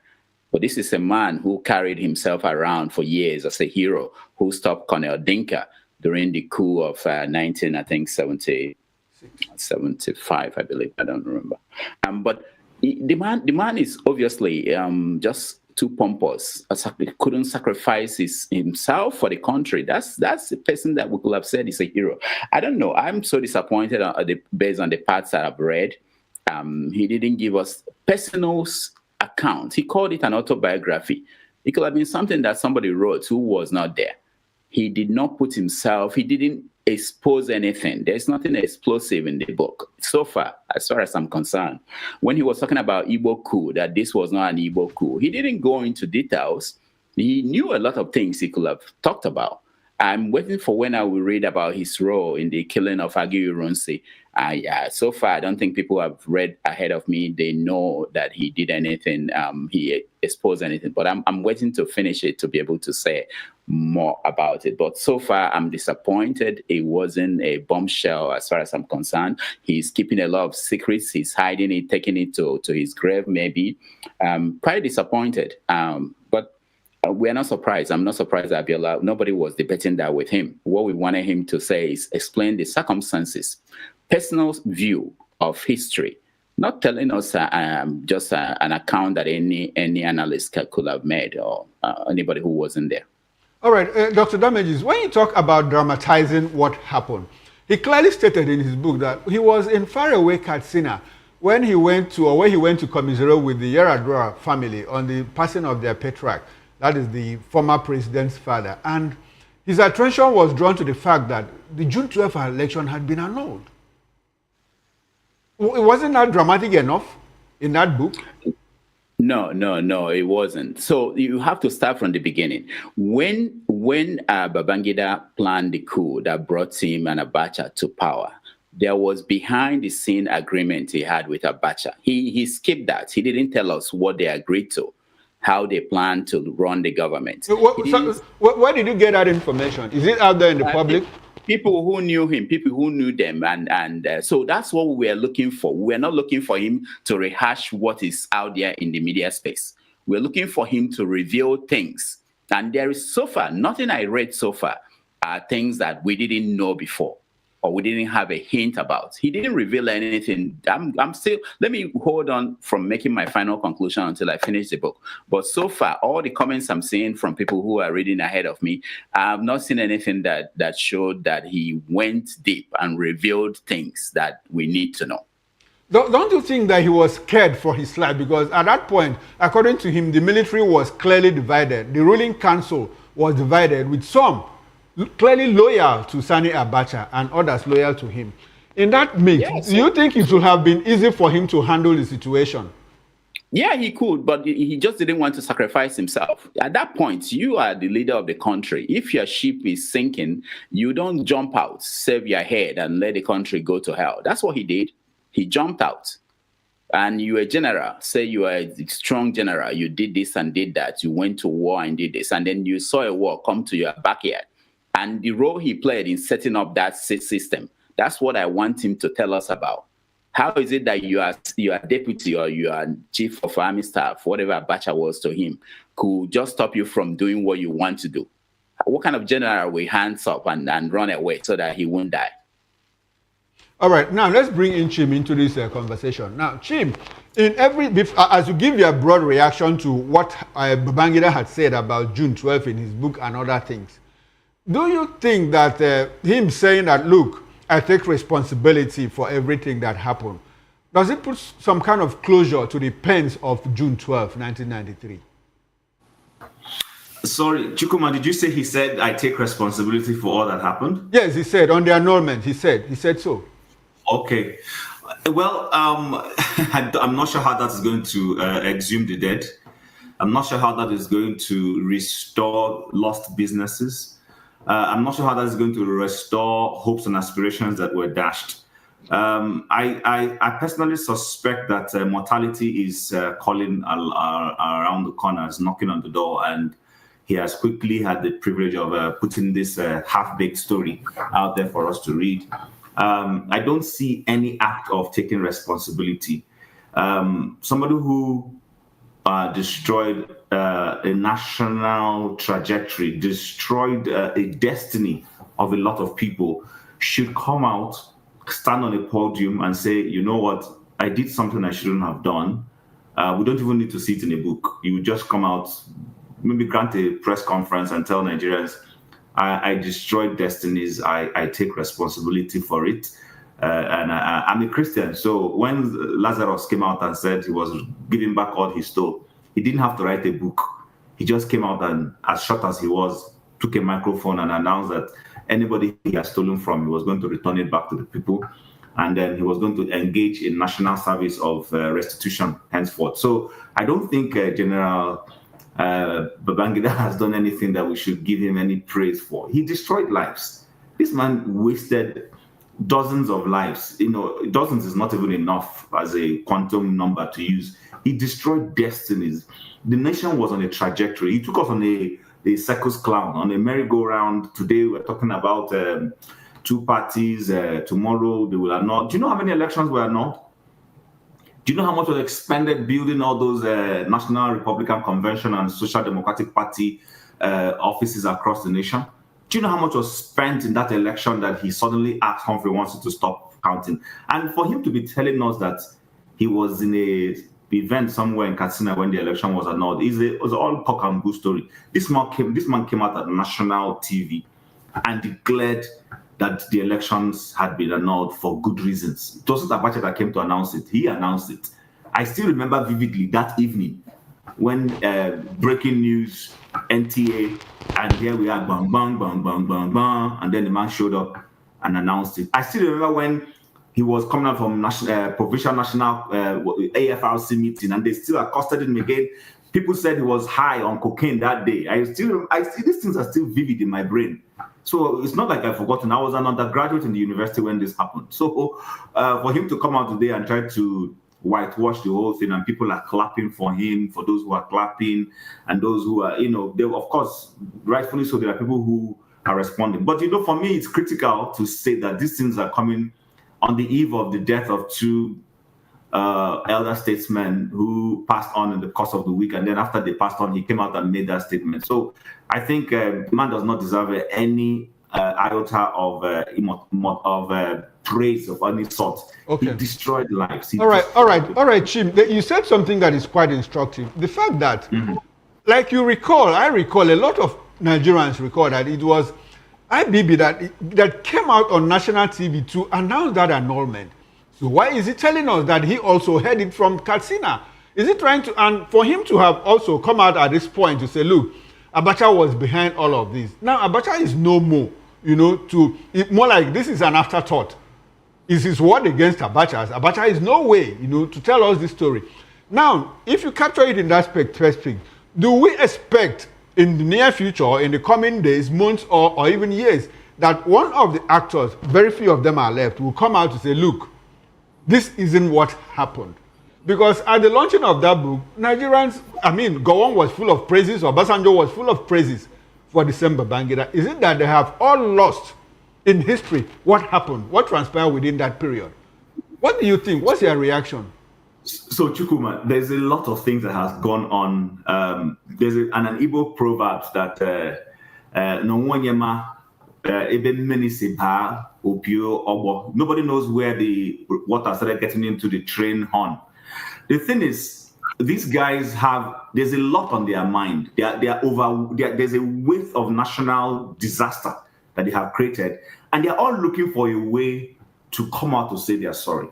But this is a man who carried himself around for years as a hero, who stopped Colonel Dinka during the coup of 75, I believe. I don't remember. But the man is obviously just too pompous. He couldn't sacrifice himself for the country. That's the person that we could have said is a hero. I don't know. I'm so disappointed based on the parts that I've read. He didn't give us personal account. He called it an autobiography. It could have been something that somebody wrote who was not there. He did not put himself, he didn't expose anything. There's nothing explosive in the book so far as I'm concerned. When he was talking about Igbo coup, that this was not an Igbo coup, he didn't go into details. He knew a lot of things he could have talked about. I'm waiting for when I will read about his role in the killing of Agi Urunsi So far, I don't think people have read ahead of me. They know that he did anything, he exposed anything. But I'm waiting to finish it to be able to say more about it. But so far, I'm disappointed. It wasn't a bombshell as far as I'm concerned. He's keeping a lot of secrets. He's hiding it, taking it to his grave, maybe. Quite disappointed. But we're not surprised. I'm not surprised that Abiola, nobody was debating that with him. What we wanted him to say is explain the circumstances, personal view of history, not telling us just an account that any analyst could have made, or anybody who wasn't there. All right, Dr. Damages, when you talk about dramatizing what happened, he clearly stated in his book that he was in faraway Katsina when he went to commiserate with the Yaradua family on the passing of their patriarch, that is the former president's father. And his attention was drawn to the fact that the June 12th election had been annulled. Wasn't that dramatic enough in that book? No, it wasn't. So you have to start from the beginning. When Babangida planned the coup that brought him and Abacha to power, there was behind the scene agreement he had with Abacha. He skipped that. He didn't tell us what they agreed to, how they planned to run the government. Where did you get that information? Is it out there in the public? People who knew him, people who knew them, and so that's what we were looking for. We're not looking for him to rehash what is out there in the media space. We're looking for him to reveal things. And there is so far, nothing I read so far are things that we didn't know before, or we didn't have a hint about. He didn't reveal anything. I'm still, let me hold on from making my final conclusion until I finish the book. But so far, all the comments I'm seeing from people who are reading ahead of me, I've not seen anything that showed that he went deep and revealed things that we need to know. Don't you think that he was scared for his life? Because at that point, according to him, the military was clearly divided. The ruling council was divided, with some clearly loyal to Sani Abacha and others loyal to him. In that mix, do you think it would have been easy for him to handle the situation? Yeah, he could, but he just didn't want to sacrifice himself. At that point, you are the leader of the country. If your ship is sinking, you don't jump out, save your head, and let the country go to hell. That's what he did. He jumped out. And you're a general, say you are a strong general, you did this and did that, you went to war and did this, and then you saw a war come to your backyard. And the role he played in setting up that system, that's what I want him to tell us about. How is it that you are deputy or you are chief of army staff, whatever Abacha was to him, could just stop you from doing what you want to do? What kind of general will hands up and run away so that he won't die? All right, now let's bring in Chim into this conversation. Now, Chim, as you give your broad reaction to what Babangida had said about June 12th in his book and other things, do you think that him saying that, look, I take responsibility for everything that happened, does it put some kind of closure to the pains of June 12, 1993? Sorry, Chukuma, did you say he said, I take responsibility for all that happened? Yes, he said, on the annulment, he said so. Okay. Well, I'm not sure how that is going to exhume the dead. I'm not sure how that is going to restore lost businesses. I'm not sure how that is going to restore hopes and aspirations that were dashed. I personally suspect that mortality is calling around the corners, knocking on the door, and he has quickly had the privilege of putting this half-baked story out there for us to read. I don't see any act of taking responsibility. Somebody who destroyed a national trajectory, destroyed a destiny of a lot of people, should come out, stand on a podium and say, you know what, I did something I shouldn't have done. We don't even need to see it in a book. You would just come out, maybe grant a press conference and tell Nigerians, I destroyed destinies. I take responsibility for it. And I'm a Christian. So when Lazarus came out and said he was giving back all he stole, he didn't have to write a book. He just came out and, as short as he was, took a microphone and announced that anybody he had stolen from, he was going to return it back to the people. And then he was going to engage in national service of restitution henceforth. So I don't think General Babangida has done anything that we should give him any praise for. He destroyed lives. This man wasted dozens of lives. Dozens is not even enough as a quantum number to use. He destroyed destinies. The nation was on a trajectory. He took us on a circus clown, on a merry-go-round. Today we're talking about two parties. Tomorrow they will annul. Do you know how many elections were annulled? Do you know how much was expended building all those National Republican Convention and Social Democratic Party offices across the nation? Do you know how much was spent in that election that he suddenly asked Humphrey Wansley to stop counting? And for him to be telling us that he was in a event somewhere in Katsina when the election was annulled, it was all cock and bull story. This man came out at national TV and declared that the elections had been annulled for good reasons. It wasn't Abacha that came to announce it. He announced it. I still remember vividly that evening when breaking news, NTA, and here we are, bang, bang, bang, bang, bang, bang, and then the man showed up and announced it. I still remember when he was coming out from provincial national AFRC meeting, and they still accosted him again. People said he was high on cocaine that day. I see these things are still vivid in my brain. So it's not like I've forgotten. I was an undergraduate in the university when this happened. So for him to come out today and try to whitewash the whole thing, and people are clapping for him, for those who are clapping, and those who are, they, of course, rightfully so, there are people who are responding. But, for me, it's critical to say that these things are coming on the eve of the death of two elder statesmen who passed on in the course of the week, and then after they passed on, he came out and made that statement. So I think the man does not deserve any iota of praise of any sort. Okay. He destroyed lives. All right, Chim. You said something that is quite instructive. The fact that, like I recall a lot of Nigerians recall that it was IBB that came out on national TV to announce that annulment. So why is he telling us that he also heard it from Katsina? Is he trying to, and for him to have also come out at this point to say, look, Abacha was behind all of this. Now Abacha is no more, more like this is an afterthought. Is his word against Abacha? Abacha is no way, to tell us this story. Now, if you capture it in that perspective, do we expect in the near future, or in the coming days, months, or even years, that one of the actors, very few of them are left, will come out to say, look, this isn't what happened? Because at the launching of that book, Nigerians, Gowon was full of praises, or Obasanjo was full of praises for December Babangida. Is it that they have all lost in history what happened, what transpired within that period? What do you think? What's your reaction? So, Chukwuma, there's a lot of things that has gone on. There's an Igbo proverb that nobody knows where the water started getting into the train horn. The thing is, these guys there's a lot on their mind. There's a wave of national disaster that they have created, and they're all looking for a way to come out to say they're sorry.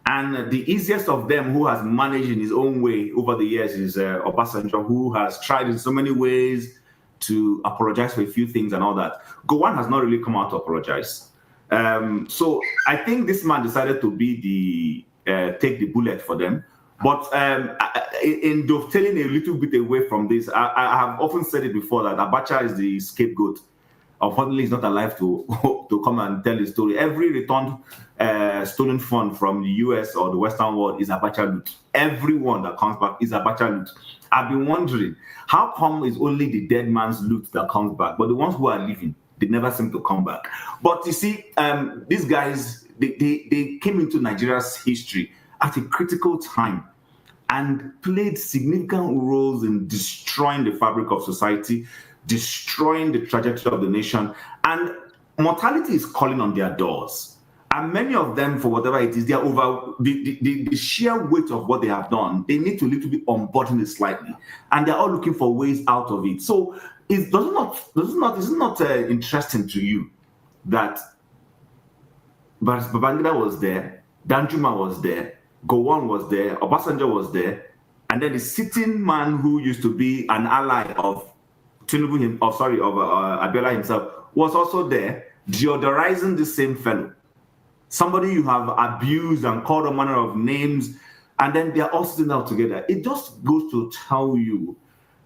And the easiest of them, who has managed in his own way over the years, is Obasanjo, who has tried in so many ways to apologize for a few things and all that. Gowon has not really come out to apologize. So I think this man decided to be take the bullet for them. But in dovetailing a little bit away from this, I have often said it before that Abacha is the scapegoat. Unfortunately, he's not alive to come and tell the story. Every returned stolen fund from the US or the Western world is Abacha loot. Everyone that comes back is Abacha loot. I've been wondering, how come it's only the dead man's loot that comes back, but the ones who are living, they never seem to come back? But you see, these guys, they came into Nigeria's history at a critical time and played significant roles in destroying the fabric of society, destroying the trajectory of the nation, and mortality is calling on their doors. And many of them, for whatever it is, they are over the sheer weight of what they have done. They need to little bit unburden it slightly, and they're all looking for ways out of it. So, is it not interesting to you that Babangida was there, Danjuma was there, Gowon was there, Obasanjo was there, and then the sitting man who used to be an ally of Abiola himself was also there, deodorizing the same fellow. Somebody you have abused and called all manner of names, and then they're all sitting down together. It just goes to tell you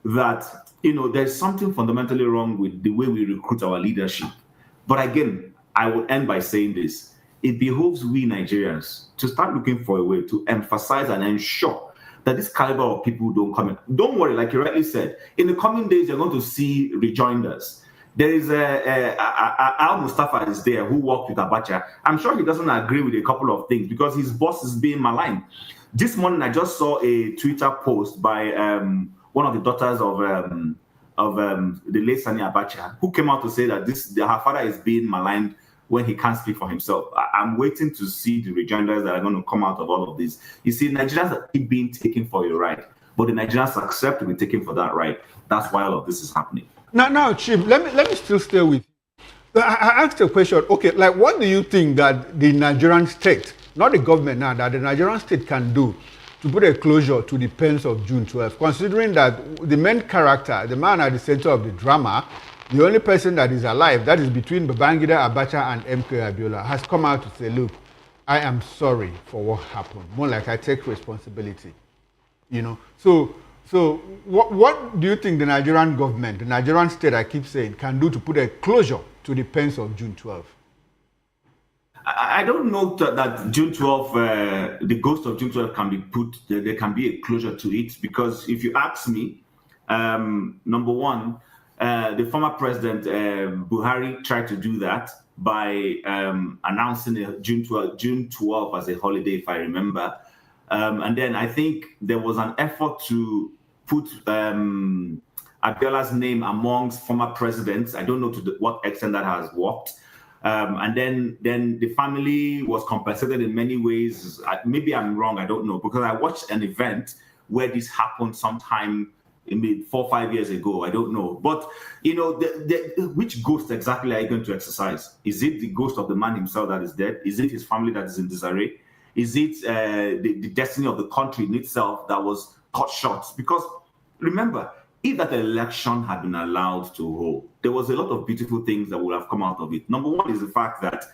that, there's something fundamentally wrong with the way we recruit our leadership. But again, I will end by saying this. It behooves we Nigerians to start looking for a way to emphasize and ensure that this caliber of people don't come in. Don't worry, like you rightly said, in the coming days, you're going to see rejoinders. There is Al Mustafa is there who worked with Abacha. I'm sure he doesn't agree with a couple of things because his boss is being maligned. This morning, I just saw a Twitter post by one of the daughters of the late Sani Abacha, who came out to say that her father is being maligned when he can't speak for himself. I'm waiting to see the rejoinders that are going to come out of all of this. You see, Nigerians are keep being taken for your right, but the Nigerians accept to be taken for that right. That's why all of this is happening. Now, Chief, let me still stay with you. I asked a question. Okay, like what do you think that the Nigerian state, not the government now, that the Nigerian state can do to put a closure to the pains of June 12th, considering that the main character, the man at the center of the drama, the only person that is alive, that is between Babangida Abacha and MK Abiola, has come out to say, look, I am sorry for what happened. More like I take responsibility. You know, so what do you think the Nigerian government, the Nigerian state, I keep saying, can do to put a closure to the pains of June 12th? I don't know that June 12th, the ghost of June 12th can be put, there can be a closure to it, because if you ask me, number one, the former president, Buhari, tried to do that by announcing June 12 as a holiday, if I remember. And then I think there was an effort to put Abiola's name amongst former presidents. I don't know to what extent that has worked. And then the family was compensated in many ways. Maybe I'm wrong, I don't know, because I watched an event where this happened sometime 4 or 5 years ago. I don't know. But, you know, which ghost exactly are you going to exercise? Is it the ghost of the man himself that is dead? Is it his family that is in disarray? Is it the destiny of the country in itself that was cut short? Because remember, if that election had been allowed to hold, there was a lot of beautiful things that would have come out of it. Number one is the fact that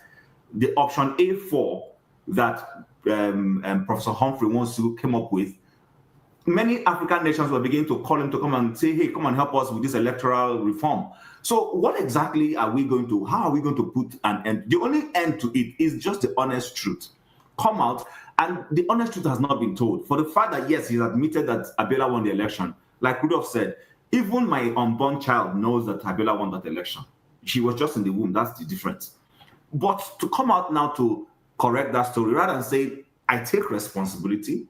the option A4 that Professor Humphrey Wonsu came up with, many African nations were beginning to call him to come and say, hey, come and help us with this electoral reform. So what exactly are we going to, how are we going to put an end? The only end to it is just the honest truth. Come out, and the honest truth has not been told. For the fact that, yes, he's admitted that Abiola won the election, like Rudolph said, even my unborn child knows that Abiola won that election. She was just in the womb, that's the difference. But to come out now to correct that story, rather than say, I take responsibility,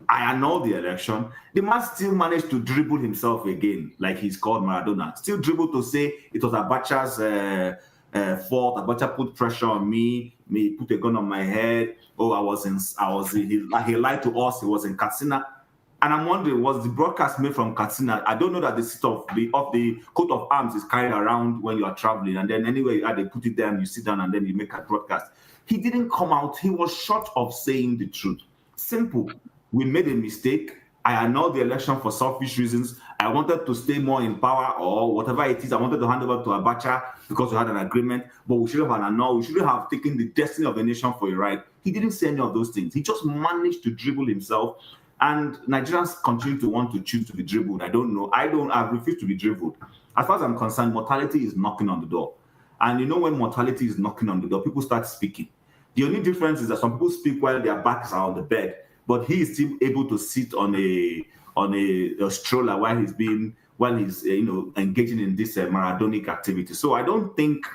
I annul the election, the man still managed to dribble himself again, like he's called Maradona. Still dribble to say it was Abacha's fault. Abacha put pressure on me, put a gun on my head. Oh, he lied to us. He was in Katsina. And I'm wondering, was the broadcast made from Katsina? I don't know that the seat of the coat of arms is carried around when you are traveling. And then anyway, they put it there and you sit down and then you make a broadcast. He didn't come out. He was short of saying the truth. Simple. We made a mistake. I annulled the election for selfish reasons. I wanted to stay more in power or whatever it is. I wanted to hand over to Abacha because we had an agreement, but we should have annulled. We should have taken the destiny of the nation for a ride. He didn't say any of those things. He just managed to dribble himself, and Nigerians continue to want to choose to be dribbled. I don't know. I've refused to be dribbled. As far as I'm concerned, mortality is knocking on the door. And you know, when mortality is knocking on the door, people start speaking. The only difference is that some people speak while their backs are on the bed, but he is still able to sit on a stroller while he's engaging in this Maradonic activity. So I don't think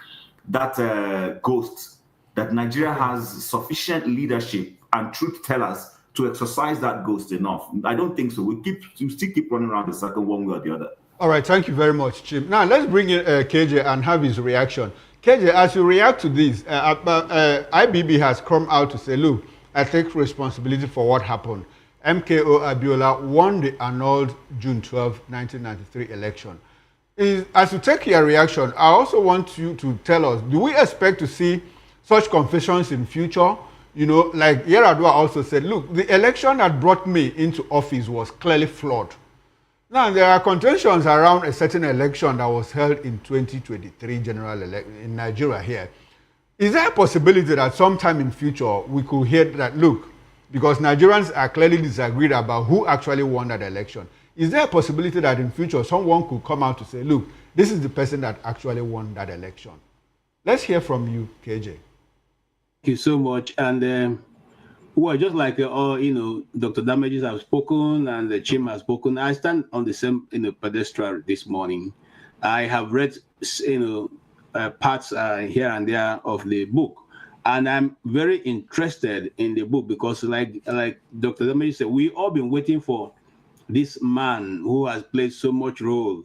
that that Nigeria has sufficient leadership and truth tellers to exercise that ghost enough. I don't think so. We still keep running around the circle one way or the other. All right, thank you very much, Chief. Now let's bring in KJ and have his reaction. KJ, as you react to this, IBB has come out to say, look, I take responsibility for what happened. MKO Abiola won the annulled June 12, 1993 election. As you take your reaction, I also want you to tell us, do we expect to see such confessions in future? You know, like Yaradua also said, look, the election that brought me into office was clearly flawed. Now, there are contentions around a certain election that was held in 2023 general election in Nigeria here. Is there a possibility that sometime in future we could hear that, look, because Nigerians are clearly disagreed about who actually won that election, is there a possibility that in future someone could come out to say, look, this is the person that actually won that election? Let's hear from you, KJ. Thank you so much. And well, just like Dr. Damages have spoken and the Chim has spoken, I stand on the same pedestal this morning. I have read parts here and there of the book, and I'm very interested in the book because, like Dr. Damages said, we all been waiting for this man who has played so much role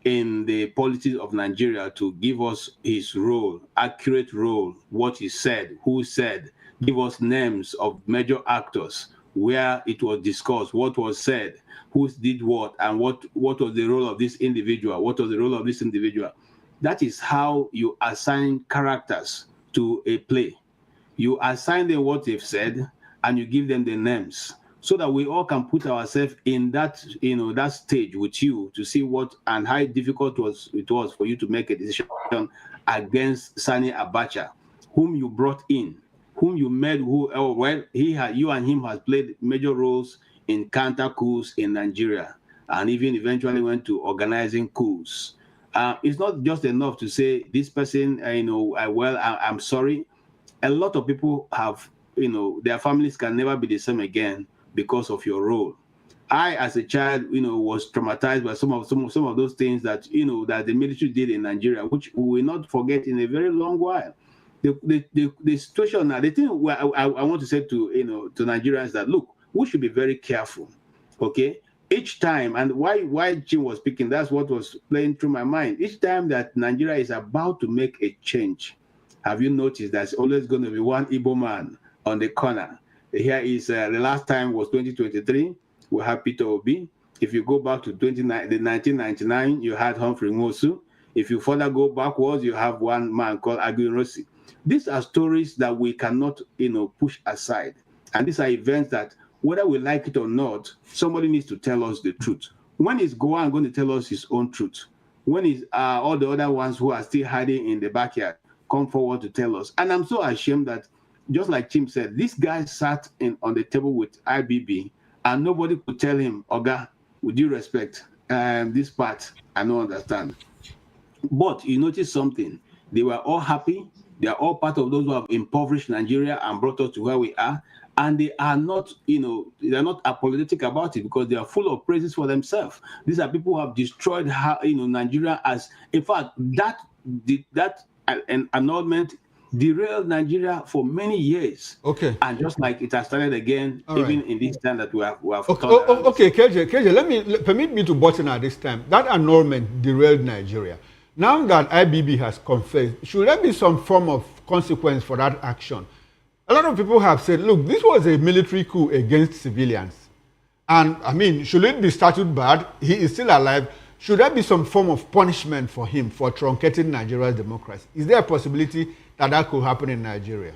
in the politics of Nigeria to give us his role, accurate role, what he said, who said, give us names of major actors, where it was discussed, what was said, who did what, and what was the role of this individual, what was the role of this individual. That is how you assign characters to a play. You assign them what they've said, and you give them the names, so that we all can put ourselves in that, that stage with you to see what and how difficult it was for you to make a decision against Sani Abacha, whom you brought in, whom you made, you and him has played major roles in counter coups in Nigeria, and even eventually went to organizing coups. It's not just enough to say this person, I'm sorry. A lot of people have, their families can never be the same again because of your role. I, as a child, was traumatized by some of those things that that the military did in Nigeria, which we will not forget in a very long while. The situation now, the thing I want to say to Nigerians that, look, we should be very careful, okay? Each time, and why Jim was speaking, that's what was playing through my mind. Each time that Nigeria is about to make a change, have you noticed there's always going to be one Igbo man on the corner? Here is the last time was 2023. We have Peter Obi. If you go back to 1999, you had Humphrey Nwosu. If you further go backwards, you have one man called Aguiyi. These are stories that we cannot, push aside. And these are events that, whether we like it or not, somebody needs to tell us the truth. When is Gowan going to tell us his own truth? When is all the other ones who are still hiding in the backyard come forward to tell us? And I'm so ashamed that, just like Tim said, this guy sat on the table with IBB and nobody could tell him, Oga, with due respect, this part, I don't understand. But you notice something. They were all happy. They are all part of those who have impoverished Nigeria and brought us to where we are. And they are not, they're not apologetic about it because they are full of praises for themselves. These are people who have destroyed, Nigeria as, in fact, that annulment derailed Nigeria for many years. Okay. And just like it has started again, all even right. in this time that we have okay, KJ, permit me to button at this time. That annulment derailed Nigeria. Now that IBB has confessed, should there be some form of consequence for that action? A lot of people have said, look, this was a military coup against civilians. And, I mean, should it be statute barred? He is still alive. Should there be some form of punishment for him for truncating Nigeria's democracy? Is there a possibility that could happen in Nigeria?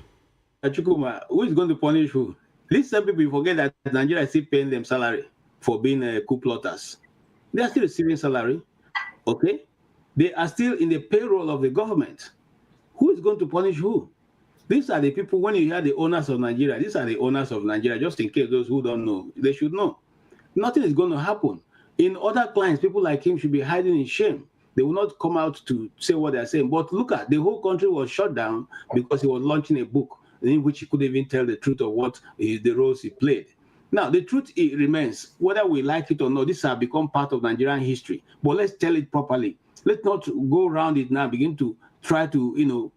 Achukuma, who is going to punish who? These some people forget that Nigeria is still paying them salary for being coup plotters. They are still receiving salary, okay? They are still in the payroll of the government. Who is going to punish who? These are the people, when you hear the owners of Nigeria, these are the owners of Nigeria, just in case those who don't know, they should know. Nothing is going to happen. In other clients, people like him should be hiding in shame. They will not come out to say what they're saying. But look at, the whole country was shut down because he was launching a book in which he couldn't even tell the truth of what the roles he played. Now, the truth remains, whether we like it or not, this has become part of Nigerian history. But let's tell it properly. Let's not go around it now, begin to try to,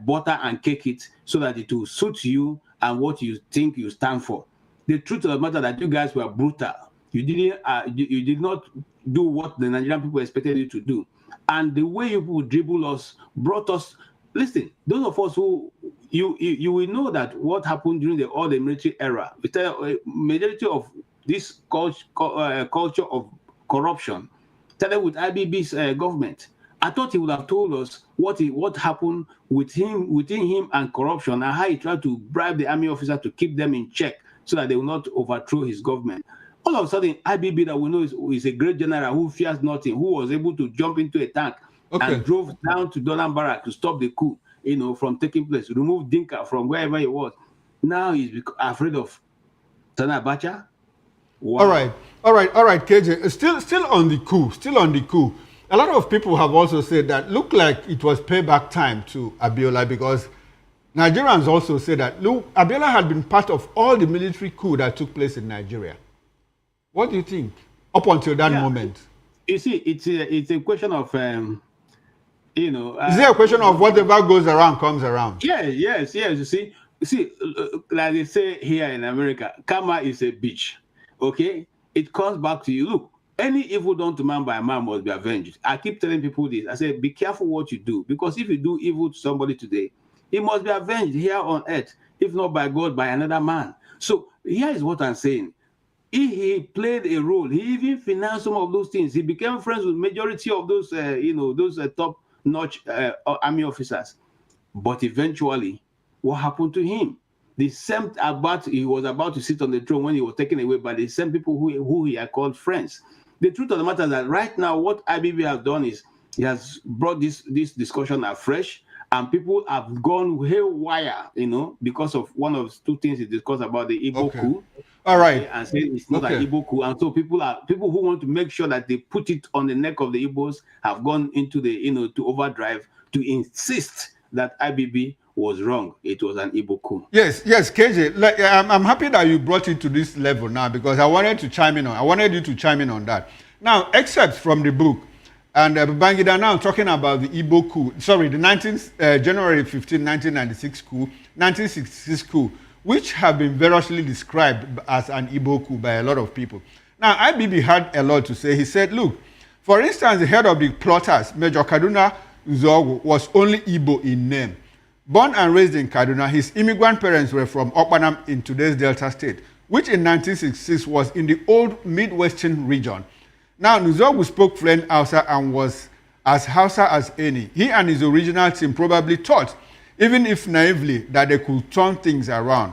butter and cake it so that it will suit you and what you think you stand for. The truth of the matter that you guys were brutal. You did not do what the Nigerian people expected you to do. And the way you people dribble us brought us, listen, those of us who, you will know that what happened during all the military era, a majority of this culture of corruption started with IBB's government. I thought he would have told us what happened within him and corruption and how he tried to bribe the army officer to keep them in check so that they will not overthrow his government. All of a sudden, IBB that we know is a great general who fears nothing, who was able to jump into a tank and drove down to Dolan Barrack to stop the coup, from taking place, remove Dinka from wherever he was. Now he's afraid of Sani Abacha. Wow. All right, KJ. Still on the coup. a lot of people have also said that looked like it was payback time to Abiola, because Nigerians also say that, look, Abiola had been part of all the military coup that took place in Nigeria. What do you think up until that moment? You see, it's a question of, you know. Is it a question of whatever goes around comes around? Yeah, yes. You see, like they say here in America, karma is a bitch. Okay, it comes back to you. Look, any evil done to man by man must be avenged. I keep telling people this. I say, be careful what you do, because if you do evil to somebody today, it must be avenged here on earth, if not by God, by another man. So here is what I'm saying. He played a role. He even financed some of those things. He became friends with majority of those, those top-notch army officers. But eventually, what happened to him? The same he was about to sit on the throne when he was taken away by the same people who he had called friends. The truth of the matter is that right now, what IBB has done is he has brought this discussion afresh, and people have gone haywire, because of one of two things he discussed about the Igbo coup. All right. And say it's not an Igbo coup. And so people who want to make sure that they put it on the neck of the Igbos have gone into the, to overdrive to insist that IBB was wrong. It was an Igbo coup. Yes, KJ. I'm happy that you brought it to this level now, because I wanted you to chime in on that. Now, excerpts from the book, and Babangida now talking about the Igbo coup. Sorry, the January 15, 1996 coup, 1966 coup, which have been variously described as an Igbo coup by a lot of people. Now, IBB had a lot to say. He said, look, for instance, the head of the plotters, Major Kaduna Uzogu, was only Igbo in name. Born and raised in Kaduna, his immigrant parents were from Okpanam in today's Delta State, which in 1966 was in the old Midwestern region. Now, Uzogu spoke fluent Hausa and was as Hausa as any. He and his original team probably thought, even if naively, that they could turn things around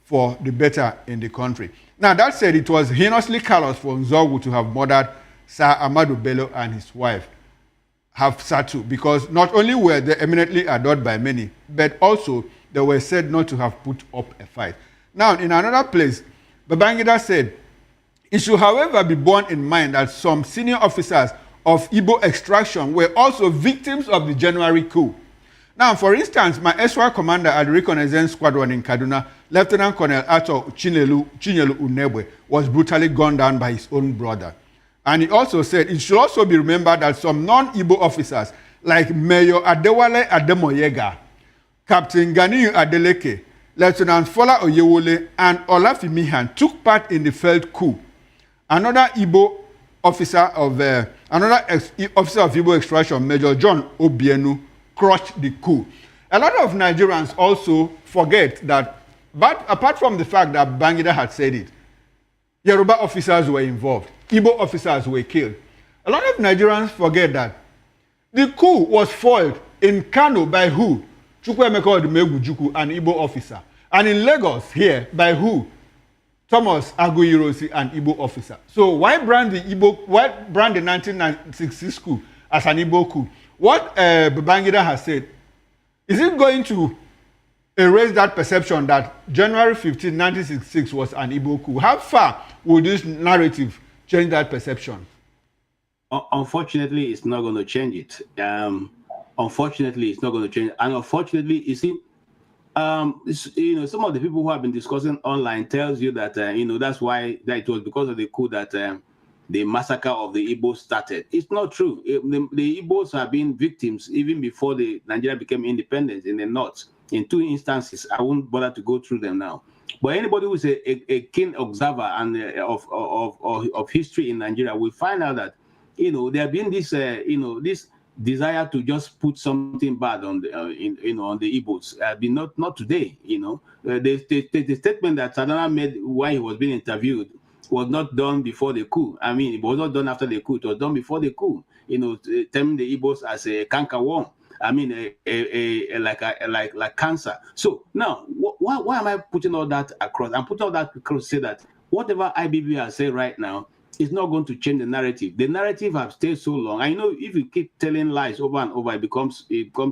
for the better in the country. Now, that said, it was heinously callous for Uzogu to have murdered Sir Ahmadu Bello and his wife, Hafsatu, because not only were they eminently adored by many, but also they were said not to have put up a fight. Now, in another place, Babangida said, it should, however, be borne in mind that some senior officers of Igbo extraction were also victims of the January coup. Now, for instance, my SY commander at the Reconnaissance Squadron in Kaduna, Lieutenant Colonel Ato Chinyelu Unebwe, was brutally gunned down by his own brother. And he also said it should also be remembered that some non-Igbo officers, like Mayor Adewale Ademoyega, Captain Ganiyu Adeleke, Lieutenant Fola Oyewole, and Olafimihan, took part in the failed coup. Another officer of Igbo extraction, Major John Obienu, crushed the coup. A lot of Nigerians also forget that, but apart from the fact that Babangida had said it, Yoruba officers were involved. Igbo officers were killed. A lot of Nigerians forget that the coup was foiled in Kano by who? Chukwuemeka Odumegwu, an Igbo officer. And in Lagos here, by who? Thomas Aguiyi, an Igbo officer. So why brand the 1966 coup as an Igbo coup? What Babangida has said, is it going to erase that perception that January 15, 1966 was an Igbo coup? How far will this narrative change that perception? Unfortunately, it's not going to change it. Unfortunately, it's not going to change. And unfortunately, you see, some of the people who have been discussing online tells you that, that's why that it was because of the coup that the massacre of the Igbos started. It's not true. The Igbos have been victims even before Nigeria became independent in the north. In two instances, I won't bother to go through them now. But anybody who is a keen observer and of history in Nigeria will find out that there have been this this desire to just put something bad on the on the Igbos. Been not today. The statement that Sadana made while he was being interviewed was not done before the coup. I mean, it was not done after the coup. It was done before the coup. Terming the Igbos as a cankerworm. I mean, like cancer. So now, why am I putting all that across? I'm putting all that across to say that whatever IBB has said right now is not going to change the narrative. The narrative has stayed so long. I know if you keep telling lies over and over, it becomes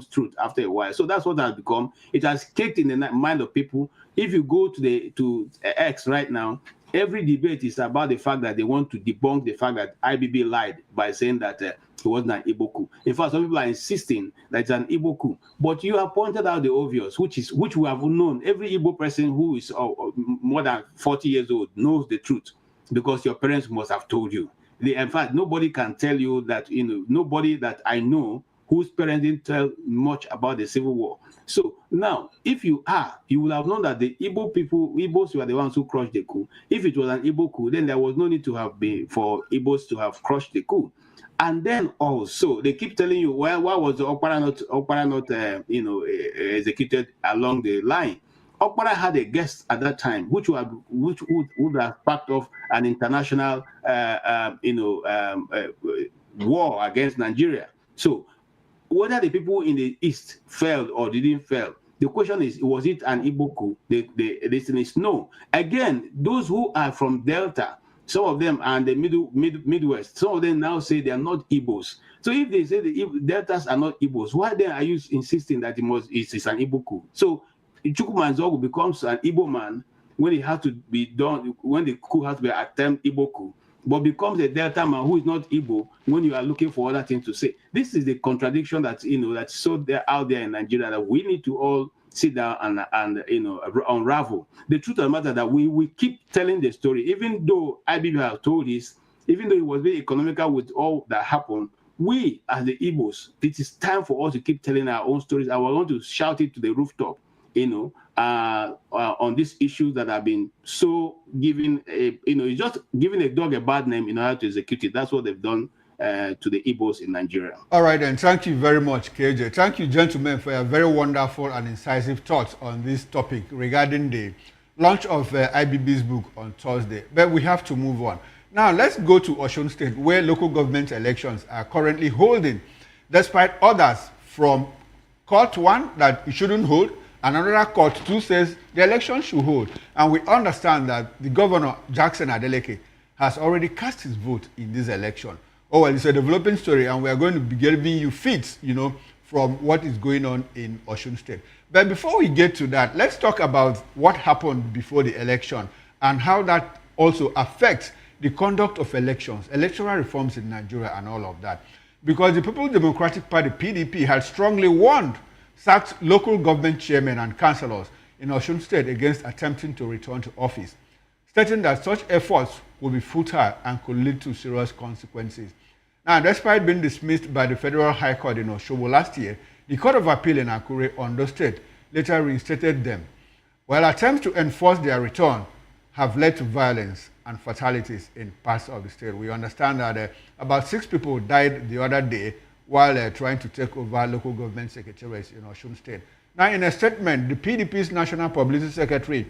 truth after a while. So that's what has become. It has kicked in the mind of people. If you go to X right now, every debate is about the fact that they want to debunk the fact that IBB lied by saying that it wasn't an Igbo coup. In fact, some people are insisting that it's an Igbo coup. But you have pointed out the obvious, which we have known. Every Igbo person who is more than 40 years old knows the truth, because your parents must have told you. In fact, nobody can tell you that, nobody that I know whose parents didn't tell much about the Civil War. So now, if you will have known that the Igbos were the ones who crushed the coup. If it was an Igbo coup, then there was no need to have been for Igbos to have crushed the coup. And then also, they keep telling you, well, why was the Okpara not executed along the line? Okpara had a guest at that time, which would have part of an international, war against Nigeria. So, whether the people in the East failed or didn't fail, the question is, was it an Igbo coup? The thing is no. Again, those who are from Delta, some of them are in the Midwest. Some of them now say they are not Igbos. So if they say the Deltas are not Igbos, why then are you insisting that it's an Igbo coup? So Chukwumanzogu becomes an Igbo man when it has to be done, when the coup has to be an attempt Igbo coup, but becomes a Delta man who is not Igbo when you are looking for other things to say. This is the contradiction that's so out there in Nigeria that we need to all sit down and unravel. The truth of the matter that we keep telling the story, even though IBB has told this, even though it was very economical with all that happened, we as the Igbos, it is time for us to keep telling our own stories. I want to shout it to the rooftop, on these issues that have been so given, just giving a dog a bad name in order to execute it. That's what they've done to the Igbos in Nigeria. All right, then. Thank you very much, KJ. Thank you, gentlemen, for your very wonderful and incisive thoughts on this topic regarding the launch of IBB's book on Thursday. But we have to move on. Now, let's go to Osun State, where local government elections are currently holding, despite orders from Court 1 that it shouldn't hold. Another Court 2 says the election should hold. And we understand that the governor, Jackson Adeleke, has already cast his vote in this election. Oh, well, it's a developing story, and we are going to be giving you feeds, from what is going on in Osun State. But before we get to that, let's talk about what happened before the election and how that also affects the conduct of elections, electoral reforms in Nigeria and all of that. Because the People's Democratic Party, PDP, had strongly warned sacked local government chairmen and councillors in Osun State against attempting to return to office, stating that such efforts would be futile and could lead to serious consequences. Now, despite being dismissed by the Federal High Court in Osogbo last year, the Court of Appeal in Akure, Ondo State, later reinstated them. While attempts to enforce their return have led to violence and fatalities in parts of the state. We understand that about 6 people died the other day while trying to take over local government secretariats in Osun State. Now, in a statement, the PDP's National Publicity Secretary,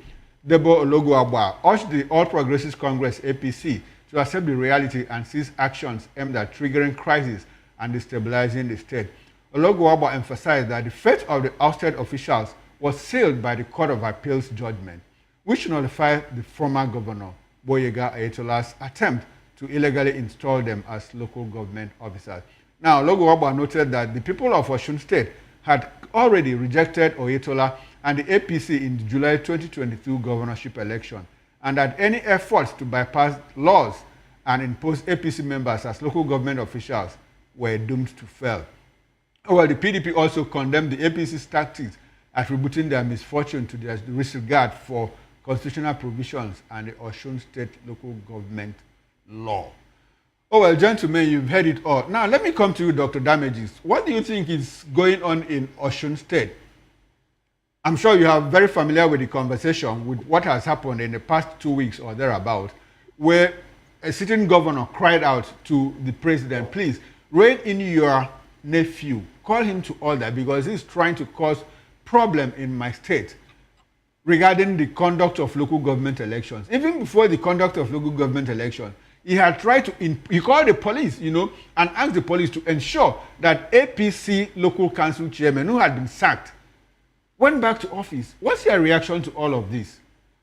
Debo Ologuagba, urged the All Progressives Congress, APC, to accept the reality and cease actions aimed at triggering crisis and destabilizing the state. Ologuagba emphasized that the fate of the ousted officials was sealed by the Court of Appeal's judgment, which nullified the former governor, Boyega Ayetolah's attempt to illegally install them as local government officers. Now, Ologuagba noted that the people of Osun State had already rejected Oyetola and the APC in the July 2022 governorship election, and that any efforts to bypass laws and impose APC members as local government officials were doomed to fail. Well, the PDP also condemned the APC's tactics, attributing their misfortune to their disregard for constitutional provisions and the Osun State local government law. Oh, well, gentlemen, you've heard it all. Now, let me come to you, Dr. Damages. What do you think is going on in Osun State? I'm sure you are very familiar with the conversation with what has happened in the past 2 weeks or thereabout, where a sitting governor cried out to the president, please, rein in your nephew. Call him to order because he's trying to cause problem in my state regarding the conduct of local government elections. Even before the conduct of local government elections, he had tried to, he called the police, and asked the police to ensure that APC local council chairman who had been sacked went back to office. What's your reaction to all of this?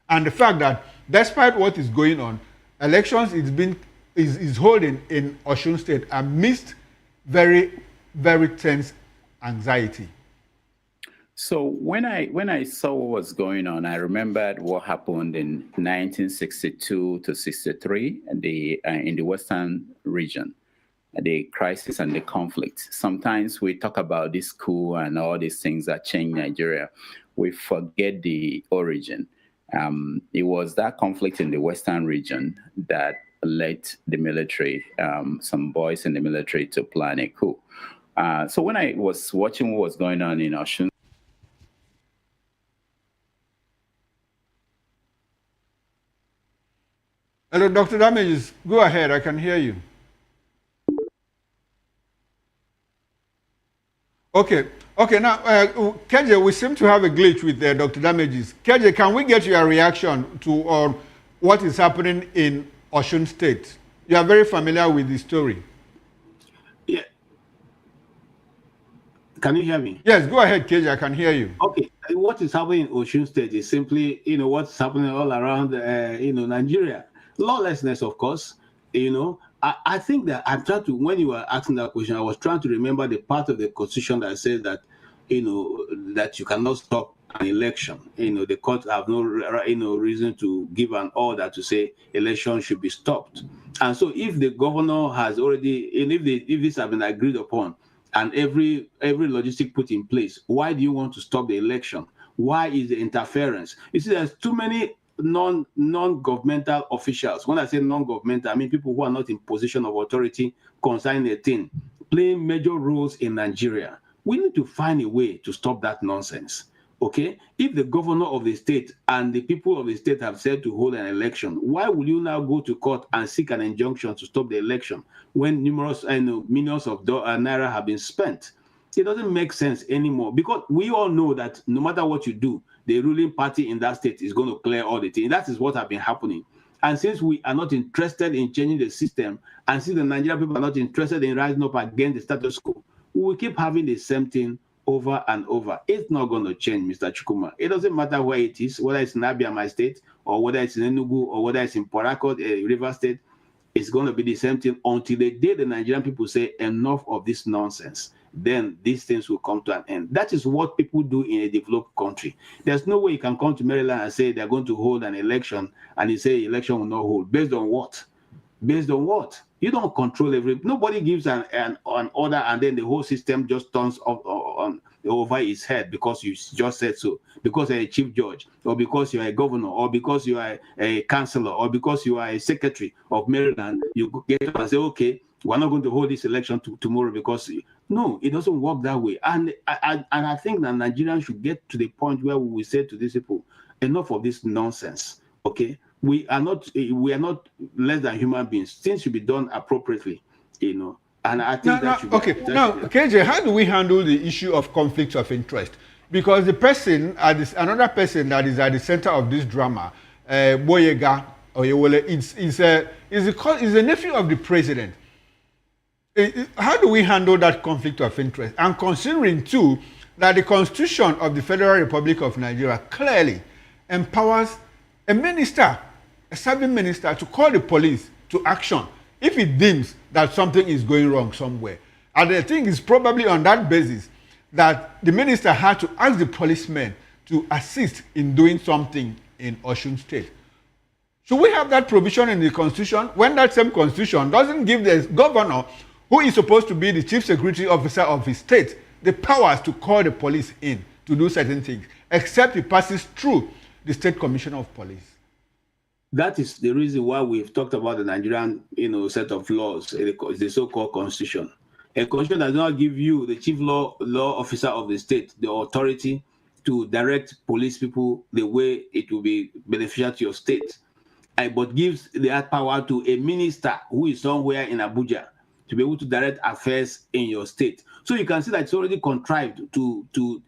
And the fact that despite what is going on, elections is holding in Osun State amidst very, very tense anxiety. So when I saw what was going on, I remembered what happened in 1962 to 63 in the Western region, the crisis and the conflict. Sometimes we talk about this coup and all these things that change Nigeria. We forget the origin. It was that conflict in the Western region that led the military, some boys in the military, to plan a coup. So when I was watching what was going on in Osun, hello, Dr. Damages, go ahead, I can hear you. Okay, now, KJ, we seem to have a glitch with Dr. Damages. KJ, can we get your reaction to what is happening in Osun State? You are very familiar with the story. Yeah. Can you hear me? Yes, go ahead, KJ, I can hear you. Okay, what is happening in Osun State is simply, what's happening all around, Nigeria. Lawlessness, of course, I think that I'm trying to, when you were asking that question, I was trying to remember the part of the Constitution that says that, that you cannot stop an election. The court have no, reason to give an order to say election should be stopped. And so if the governor has already, and if this has been agreed upon, and every logistic put in place, why do you want to stop the election? Why is the interference? You see, there's too many non-governmental officials. When I say non-governmental, I mean people who are not in position of authority concerning a thing, playing major roles in Nigeria. We need to find a way to stop that nonsense. Okay? If the governor of the state and the people of the state have said to hold an election, why will you now go to court and seek an injunction to stop the election when numerous millions of naira have been spent? It doesn't make sense anymore, because we all know that no matter what you do, the ruling party in that state is going to clear all the things. That is what has been happening. And since we are not interested in changing the system, and since the Nigerian people are not interested in rising up against the status quo, we will keep having the same thing over and over. It's not going to change, Mr. Chukuma. It doesn't matter where it is, whether it's in Abia, my state, or whether it's in Enugu, or whether it's in Port Harcourt, River State. It's going to be the same thing until the day the Nigerian people say enough of this nonsense. Then these things will come to an end. That is what people do in a developed country. There's no way you can come to Maryland and say they're going to hold an election, and you say election will not hold. Based on what? Based on what? You don't control nobody gives an order and then the whole system just turns over its head because you just said so, because you're a chief judge, or because you're a governor, or because you are a councillor, or because you are a secretary of Maryland. You get up and say, okay, we're not going to hold this election tomorrow because no, it doesn't work that way. And I think that Nigerians should get to the point where we will say to these people, enough of this nonsense. Okay, we are not less than human beings. Things should be done appropriately, And I think KJ, how do we handle the issue of conflicts of interest? Because the person, another person that is at the center of this drama, Boyega Oyewole, is a nephew of the president. How do we handle that conflict of interest? And considering, too, that the Constitution of the Federal Republic of Nigeria clearly empowers a minister, a serving minister, to call the police to action if it deems that something is going wrong somewhere. And I think it's probably on that basis that the minister had to ask the policemen to assist in doing something in Osun State. Should we have that provision in the Constitution when that same Constitution doesn't give the governor, who is supposed to be the chief security officer of his state, the powers to call the police in to do certain things, except he passes through the state commissioner of police? That is the reason why we've talked about the Nigerian, set of laws, the so-called constitution. A constitution does not give you, the chief law officer of the state, the authority to direct police people the way it will be beneficial to your state, but gives that power to a minister who is somewhere in Abuja to be able to direct affairs in your state. So you can see that it's already contrived to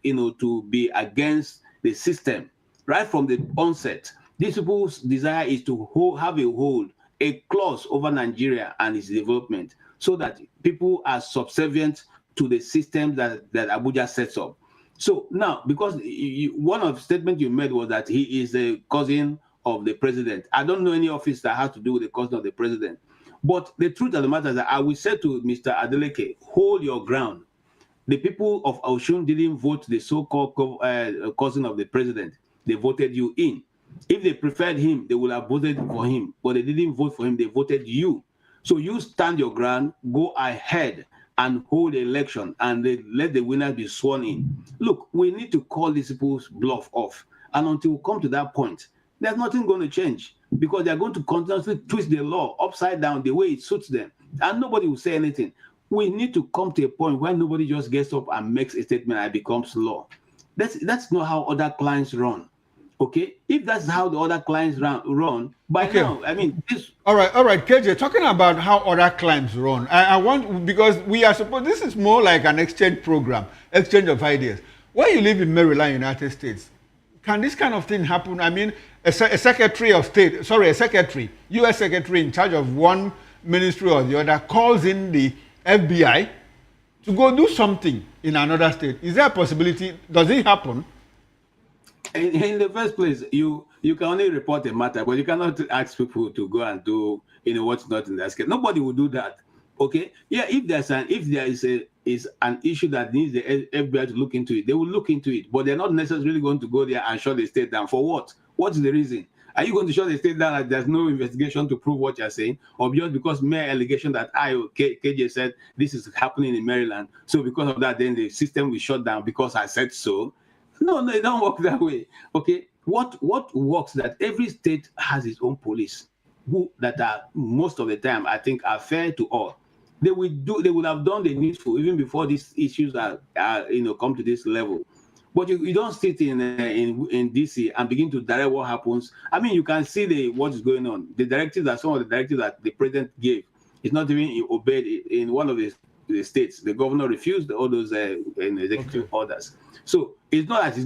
be against the system right from the onset. These people's desire is to have a clause over Nigeria and its development, so that people are subservient to the system that Abuja sets up. So now, because one of the statements you made was that he is a cousin of the president. I don't know any office that has to do with the cousin of the president. But the truth of the matter is that I will say to Mr. Adeleke, hold your ground. The people of Osun didn't vote the so-called cousin of the president. They voted you in. If they preferred him, they would have voted for him. But they didn't vote for him. They voted you. So you stand your ground, go ahead and hold the election, and let the winner be sworn in. Look, we need to call these people's bluff off. And until we come to that point, there's nothing going to change, because they're going to continuously twist the law upside down the way it suits them. And nobody will say anything. We need to come to a point where nobody just gets up and makes a statement and it becomes law. That's not how other clients run. Okay, if that's how the other clients run by now, I mean, this. All right, KJ. Talking about how other clients run, I want, because we are supposed. This is more like an exchange program, exchange of ideas. Where you live in Maryland, United States, can this kind of thing happen? I mean, a secretary of state, a secretary, U.S. secretary in charge of one ministry or the other, calls in the FBI to go do something in another state. Is there a possibility? Does it happen? In the first place, you can only report a matter, but you cannot ask people to go and do what's not in that case. Nobody will do that. Okay? Yeah, if there is an issue that needs the FBI to look into it, they will look into it. But they're not necessarily going to go there and shut the state down. For what? What's the reason? Are you going to shut the state down that there's no investigation to prove what you're saying? Or just because mere allegation that KJ said this is happening in Maryland, so because of that, then the system will shut down because I said so? No, it don't work that way. Okay, what works that every state has its own police, that are most of the time, I think, are fair to all. They would have done the needful even before these issues are come to this level. But you don't sit in DC and begin to direct what happens. I mean, you can see what is going on. The directives are some of the directives that the president gave. It's not even obeyed in one of the states. The governor refused all those executive orders. So it's not that she's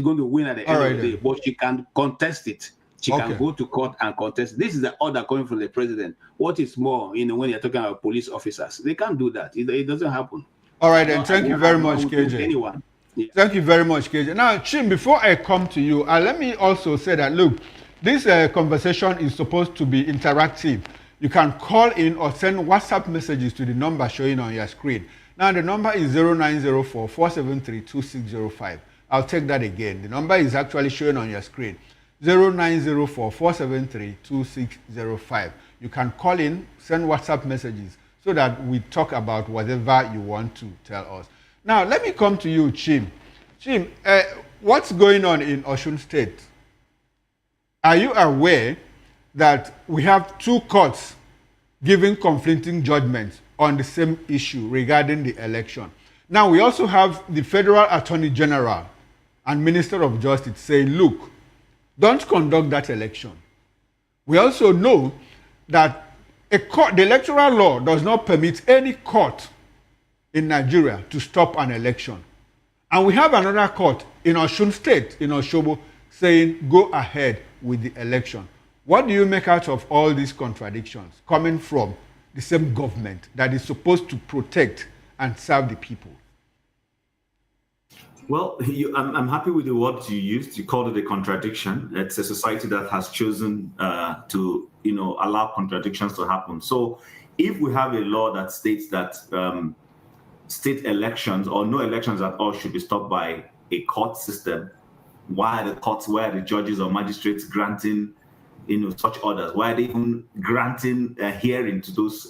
going to win at the end of the day, but she can contest it. She can go to court and contest. This is the order coming from the president. What is more, when you're talking about police officers, they can't do that. It doesn't happen. All right, then. Thank you very much, KJ. Anyone. Yeah. Thank you very much, KJ. Now, Chim, before I come to you, let me also say that, look, this conversation is supposed to be interactive. You can call in or send WhatsApp messages to the number showing on your screen. Now, the number is 0904-473-2605. I'll take that again. The number is actually showing on your screen. 0904-473-2605. You can call in, send WhatsApp messages so that we talk about whatever you want to tell us. Now, let me come to you, Chim. Chim, what's going on in Osun State? Are you aware that we have two courts giving conflicting judgments on the same issue regarding the election? Now, we also have the Federal Attorney General and Minister of Justice saying, look, don't conduct that election. We also know that the electoral law does not permit any court in Nigeria to stop an election. And we have another court in Osun State, in Osogbo, saying go ahead with the election. What do you make out of all these contradictions coming from the same government that is supposed to protect and serve the people? Well, I'm happy with the words you used. You called it a contradiction. It's a society that has chosen to, allow contradictions to happen. So, if we have a law that states that state elections or no elections at all should be stopped by a court system, why are the courts, where are the judges or magistrates granting, such orders? Why are they even granting a hearing to those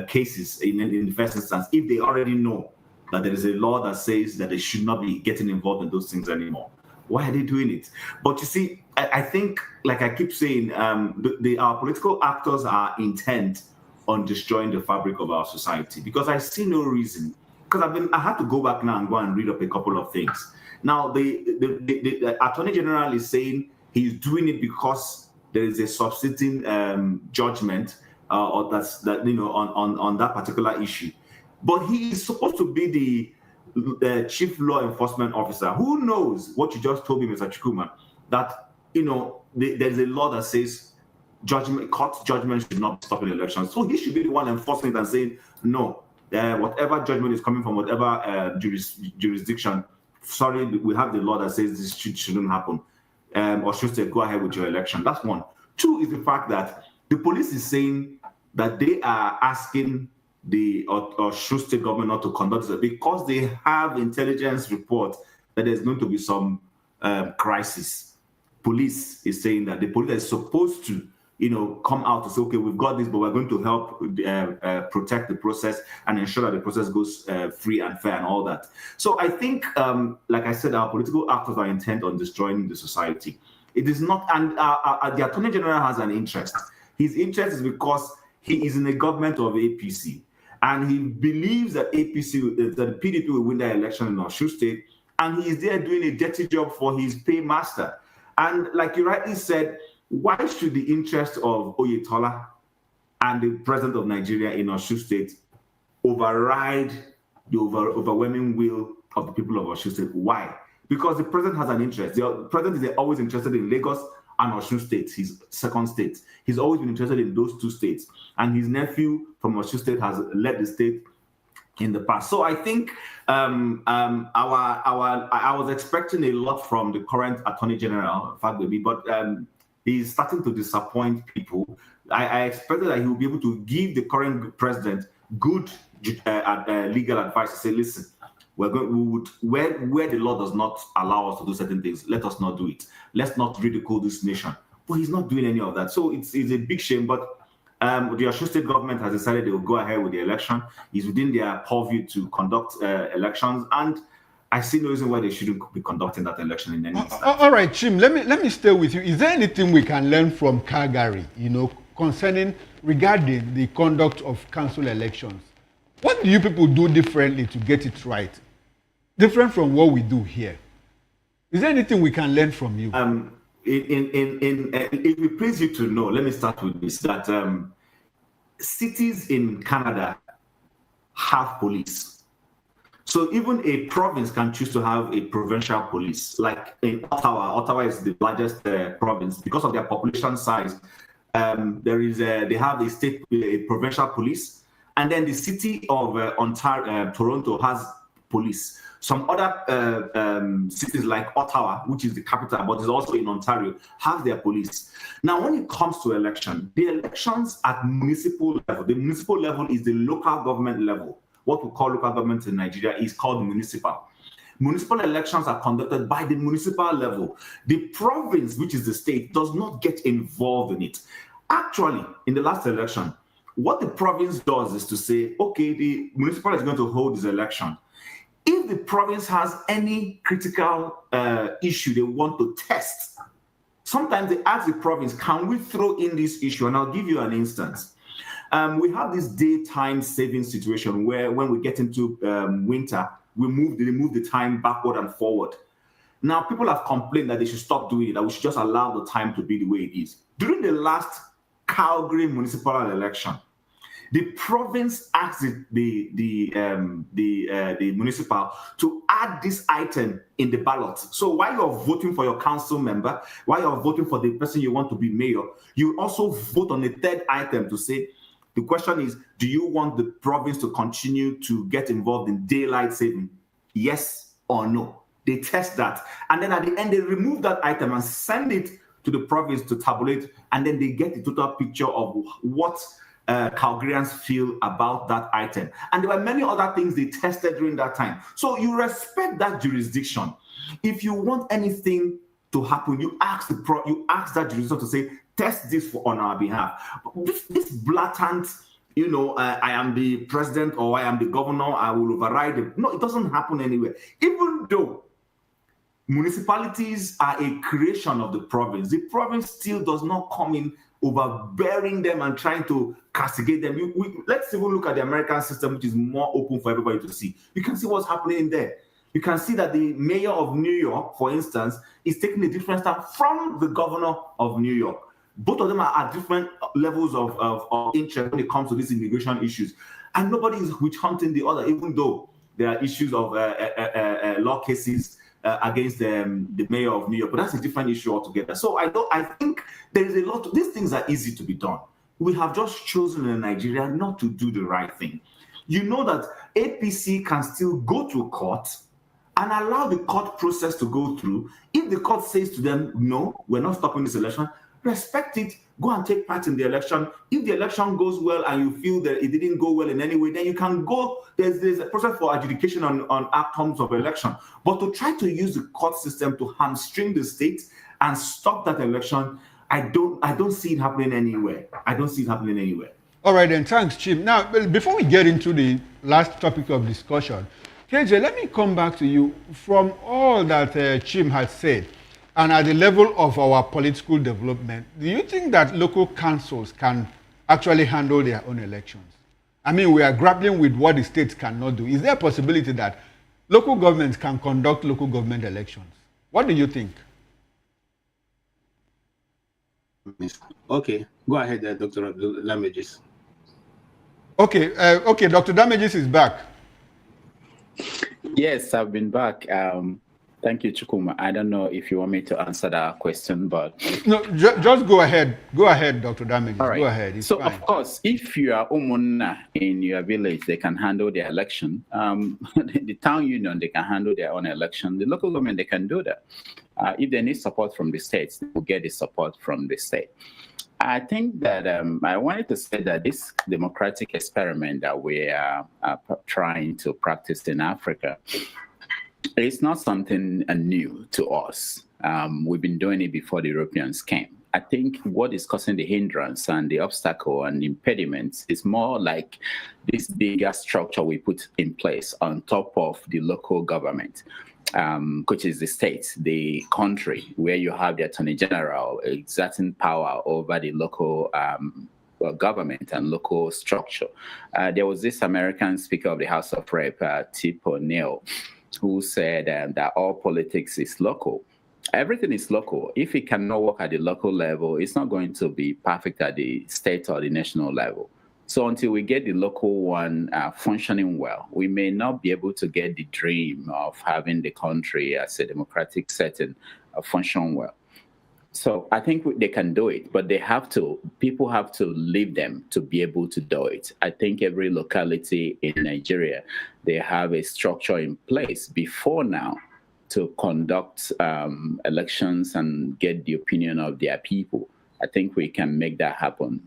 cases in the first instance if they already know that there is a law that says that they should not be getting involved in those things anymore? Why are they doing it? But you see, I think, like I keep saying, our political actors are intent on destroying the fabric of our society, because I see no reason. Because I had to go back now and go and read up a couple of things. Now, the Attorney General is saying he's doing it because there is a subsisting judgment on that particular issue. But he is supposed to be the chief law enforcement officer. Who knows what you just told me, Mr. Chukuma, that there's a law that says court judgment should not stop in elections. So he should be the one enforcing it and saying, no, whatever judgment is coming from whatever jurisdiction, sorry, we have the law that says this shouldn't happen, or should say go ahead with your election. That's one. Two is the fact that the police is saying that they are asking the Osun State government not to conduct it because they have intelligence report that there's going to be some crisis. Police is saying that the police is supposed to come out to say, okay, we've got this, but we're going to help protect the process and ensure that the process goes free and fair and all that. So I think, like I said, our political actors are intent on destroying the society. It is not, and the Attorney General has an interest. His interest is because he is in the government of APC, and he believes that that the PDP will win the election in Osun State, and he is there doing a dirty job for his paymaster. And like you rightly said, why should the interest of Oyetola and the president of Nigeria in Osun State override the overwhelming will of the people of Osun State? Why? Because the president has an interest. The president is always interested in Lagos and Osun State, his second state. He's always been interested in those two states. And his nephew from Osun State has led the state in the past. So I think I was expecting a lot from the current Attorney General, Fagbemi, but he's starting to disappoint people. I expected that he would be able to give the current president good legal advice to say, listen, where the law does not allow us to do certain things, let us not do it. Let's not ridicule this nation. But he's not doing any of that. So it's a big shame. But the Osun State government has decided they will go ahead with the election. It's within their purview to conduct elections, and I see no reason why they shouldn't be conducting that election in any instance. All right, Chim, let me stay with you. Is there anything we can learn from Calgary, regarding the conduct of council elections? What do you people do differently to get it right? Different from what we do here. Is there anything we can learn from you? It will please you to know, let me start with this, that cities in Canada have police. So even a province can choose to have a provincial police. Like in Ottawa, Ottawa is the largest province. Because of their population size, they have a provincial police, and then the city of Toronto has police. Some other cities like Ottawa, which is the capital, but is also in Ontario, have their police. Now, when it comes to election, the elections at municipal level, the municipal level is the local government level. What we call local government in Nigeria is called municipal. Municipal elections are conducted by the municipal level. The province, which is the state, does not get involved in it. Actually, in the last election, what the province does is to say, okay, the municipal is going to hold this election. If the province has any critical issue they want to test, sometimes they ask the province, can we throw in this issue? And I'll give you an instance. We have this daytime saving situation where when we get into winter, they move the time backward and forward. Now, people have complained that they should stop doing it, that we should just allow the time to be the way it is. During the last Calgary municipal election, the province asked the municipal to add this item in the ballot. So while you're voting for your council member, while you're voting for the person you want to be mayor, you also vote on a third item to say, the question is, do you want the province to continue to get involved in daylight saving? Yes or no? They test that. And then at the end, they remove that item and send it to the province to tabulate. And then they get the total picture of what Calgarians feel about that item. And there were many other things they tested during that time. So you respect that jurisdiction. If you want anything to happen, you ask that jurisdiction to say, test this on our behalf. This blatant, I am the president or I am the governor, I will override it. No, it doesn't happen anywhere. Even though municipalities are a creation of the province still does not come in overbearing them and trying to castigate them. Let's even look at the American system, which is more open for everybody to see. You can see what's happening there. You can see that the mayor of New York, for instance, is taking a different stand from the governor of New York. Both of them are at different levels of interest when it comes to these immigration issues. And nobody is witch hunting the other, even though there are issues of law cases against the mayor of New York. But that's a different issue altogether. So I think there is a lot. These things are easy to be done. We have just chosen in Nigeria not to do the right thing. You know that APC can still go to court and allow the court process to go through. If the court says to them, no, we're not stopping this election, respect it, go and take part in the election. If the election goes well and you feel that it didn't go well in any way, then you can go, there's a process for adjudication on outcomes of election. But to try to use the court system to hamstring the state and stop that election, I don't see it happening anywhere. I don't see it happening anywhere. All right, then, thanks, Chim. Now, before we get into the last topic of discussion, KJ, let me come back to you. From all that Chim has said, and at the level of our political development, do you think that local councils can actually handle their own elections? I mean, we are grappling with what the states cannot do. Is there a possibility that local governments can conduct local government elections? What do you think? Okay, go ahead, Dr. Damages. Okay, Dr. Damages is back. Yes, I've been back. Thank you, Chukuma. I don't know if you want me to answer that question, but no, just go ahead. Go ahead, Dr. Damages. All right. Go ahead. It's so, fine. Of course, if you are Umunna in your village, they can handle their election. The town union, they can handle their own election. The local government, they can do that. If they need support from the states, they will get the support from the state. I think that I wanted to say that this democratic experiment that we are trying to practice in Africa, it's not something new to us. We've been doing it before the Europeans came. I think what is causing the hindrance and the obstacle and impediments is more like this bigger structure we put in place on top of the local government, which is the state, the country, where you have the Attorney General exerting power over the local government and local structure. There was this American Speaker of the House of Rep, Tip O'Neill, who said that all politics is local. Everything is local. If it cannot work at the local level, it's not going to be perfect at the state or the national level. So until we get the local one functioning well, we may not be able to get the dream of having the country as a democratic setting function well. So I think they can do it, but people have to leave them to be able to do it. I think every locality in Nigeria, they have a structure in place before now to conduct elections and get the opinion of their people. I think we can make that happen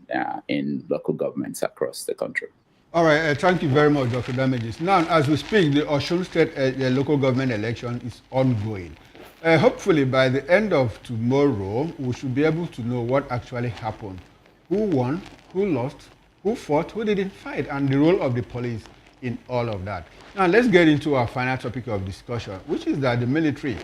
in local governments across the country. All right, thank you very much, Dr. Damages. Now, as we speak, the Osun State local government election is ongoing. Hopefully, by the end of tomorrow, we should be able to know what actually happened. Who won, who lost, who fought, who didn't fight, and the role of the police in all of that. Now, let's get into our final topic of discussion, which is that the military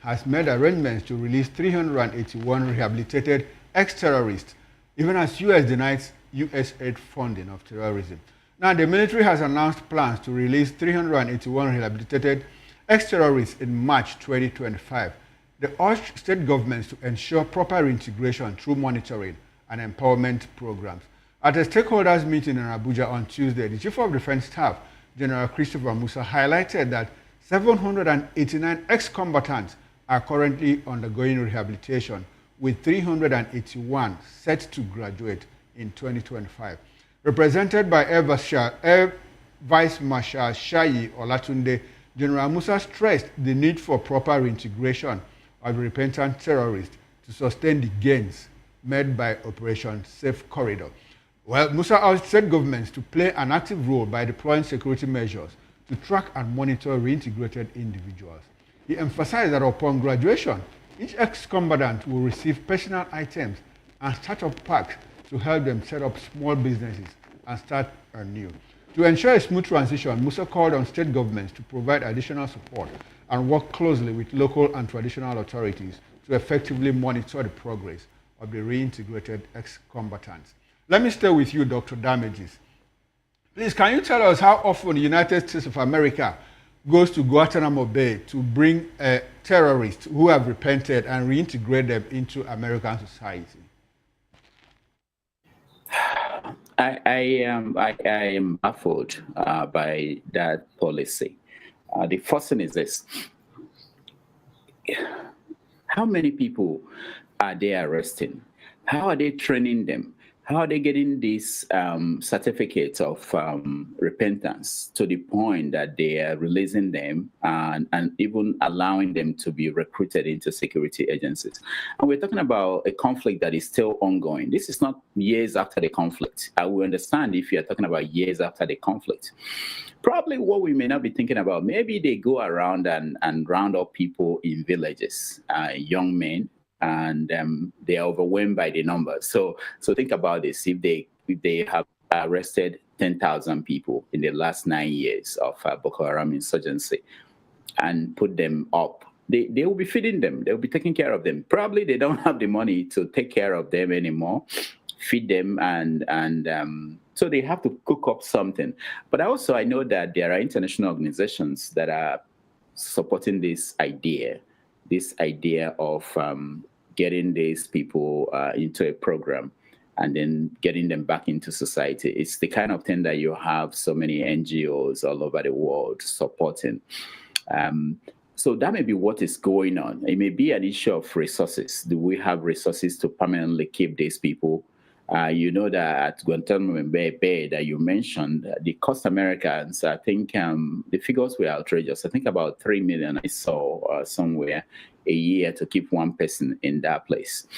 has made arrangements to release 381 rehabilitated ex-terrorists, even as U.S. denies U.S. aid funding of terrorism. Now, the military has announced plans to release 381 rehabilitated ex-terrorists in March 2025. They urged state governments to ensure proper reintegration through monitoring and empowerment programs. At a stakeholders meeting in Abuja on Tuesday, the Chief of Defense Staff, General Christopher Musa, highlighted that 789 ex-combatants are currently undergoing rehabilitation, with 381 set to graduate in 2025. Represented by Air Vice Marshal Shayi Olatunde, General Musa stressed the need for proper reintegration of repentant terrorists to sustain the gains made by Operation Safe Corridor. Well, Musa urged state governments to play an active role by deploying security measures to track and monitor reintegrated individuals. He emphasized that upon graduation, each ex-combatant will receive personal items and startup packs to help them set up small businesses and start anew. To ensure a smooth transition, Musa called on state governments to provide additional support and work closely with local and traditional authorities to effectively monitor the progress of the reintegrated ex-combatants. Let me stay with you, Dr. Damages. Please, can you tell us how often the United States of America goes to Guantanamo Bay to bring terrorists who have repented and reintegrate them into American society? I am baffled by that policy. The first thing is this: how many people are they arresting? How are they training them? How are they getting these certificates of repentance to the point that they are releasing them and even allowing them to be recruited into security agencies? And we're talking about a conflict that is still ongoing. This is not years after the conflict. I will understand if you're talking about years after the conflict. Probably what we may not be thinking about, maybe they go around and round up people in villages, young men, and they are overwhelmed by the numbers. So think about this: if they have arrested 10,000 people in the last 9 years of Boko Haram insurgency and put them up, they will be feeding them. They will be taking care of them. Probably they don't have the money to take care of them anymore, feed them, and so they have to cook up something. But also I know that there are international organizations that are supporting this idea of getting these people into a program and then getting them back into society. It's the kind of thing that you have so many NGOs all over the world supporting. So that may be what is going on. It may be an issue of resources. Do we have resources to permanently keep these people? You know that at Guantanamo Bay that you mentioned, the cost Americans, I think the figures were outrageous. I think about 3 million I saw somewhere a year to keep one person in that place.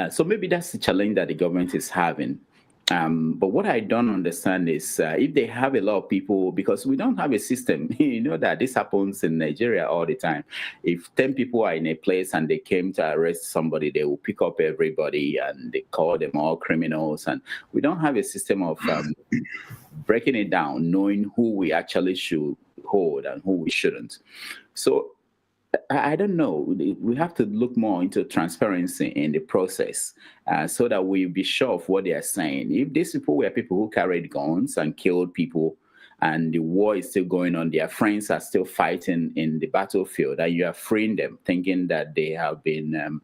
So maybe that's the challenge that the government is having. But what I don't understand is if they have a lot of people, because we don't have a system, you know that this happens in Nigeria all the time. If 10 people are in a place and they came to arrest somebody, they will pick up everybody and they call them all criminals. And we don't have a system of breaking it down, knowing who we actually should hold and who we shouldn't. So I don't know. We have to look more into transparency in the process so that we be sure of what they are saying. If these people were people who carried guns and killed people and the war is still going on, their friends are still fighting in the battlefield, and you are freeing them thinking that they have been,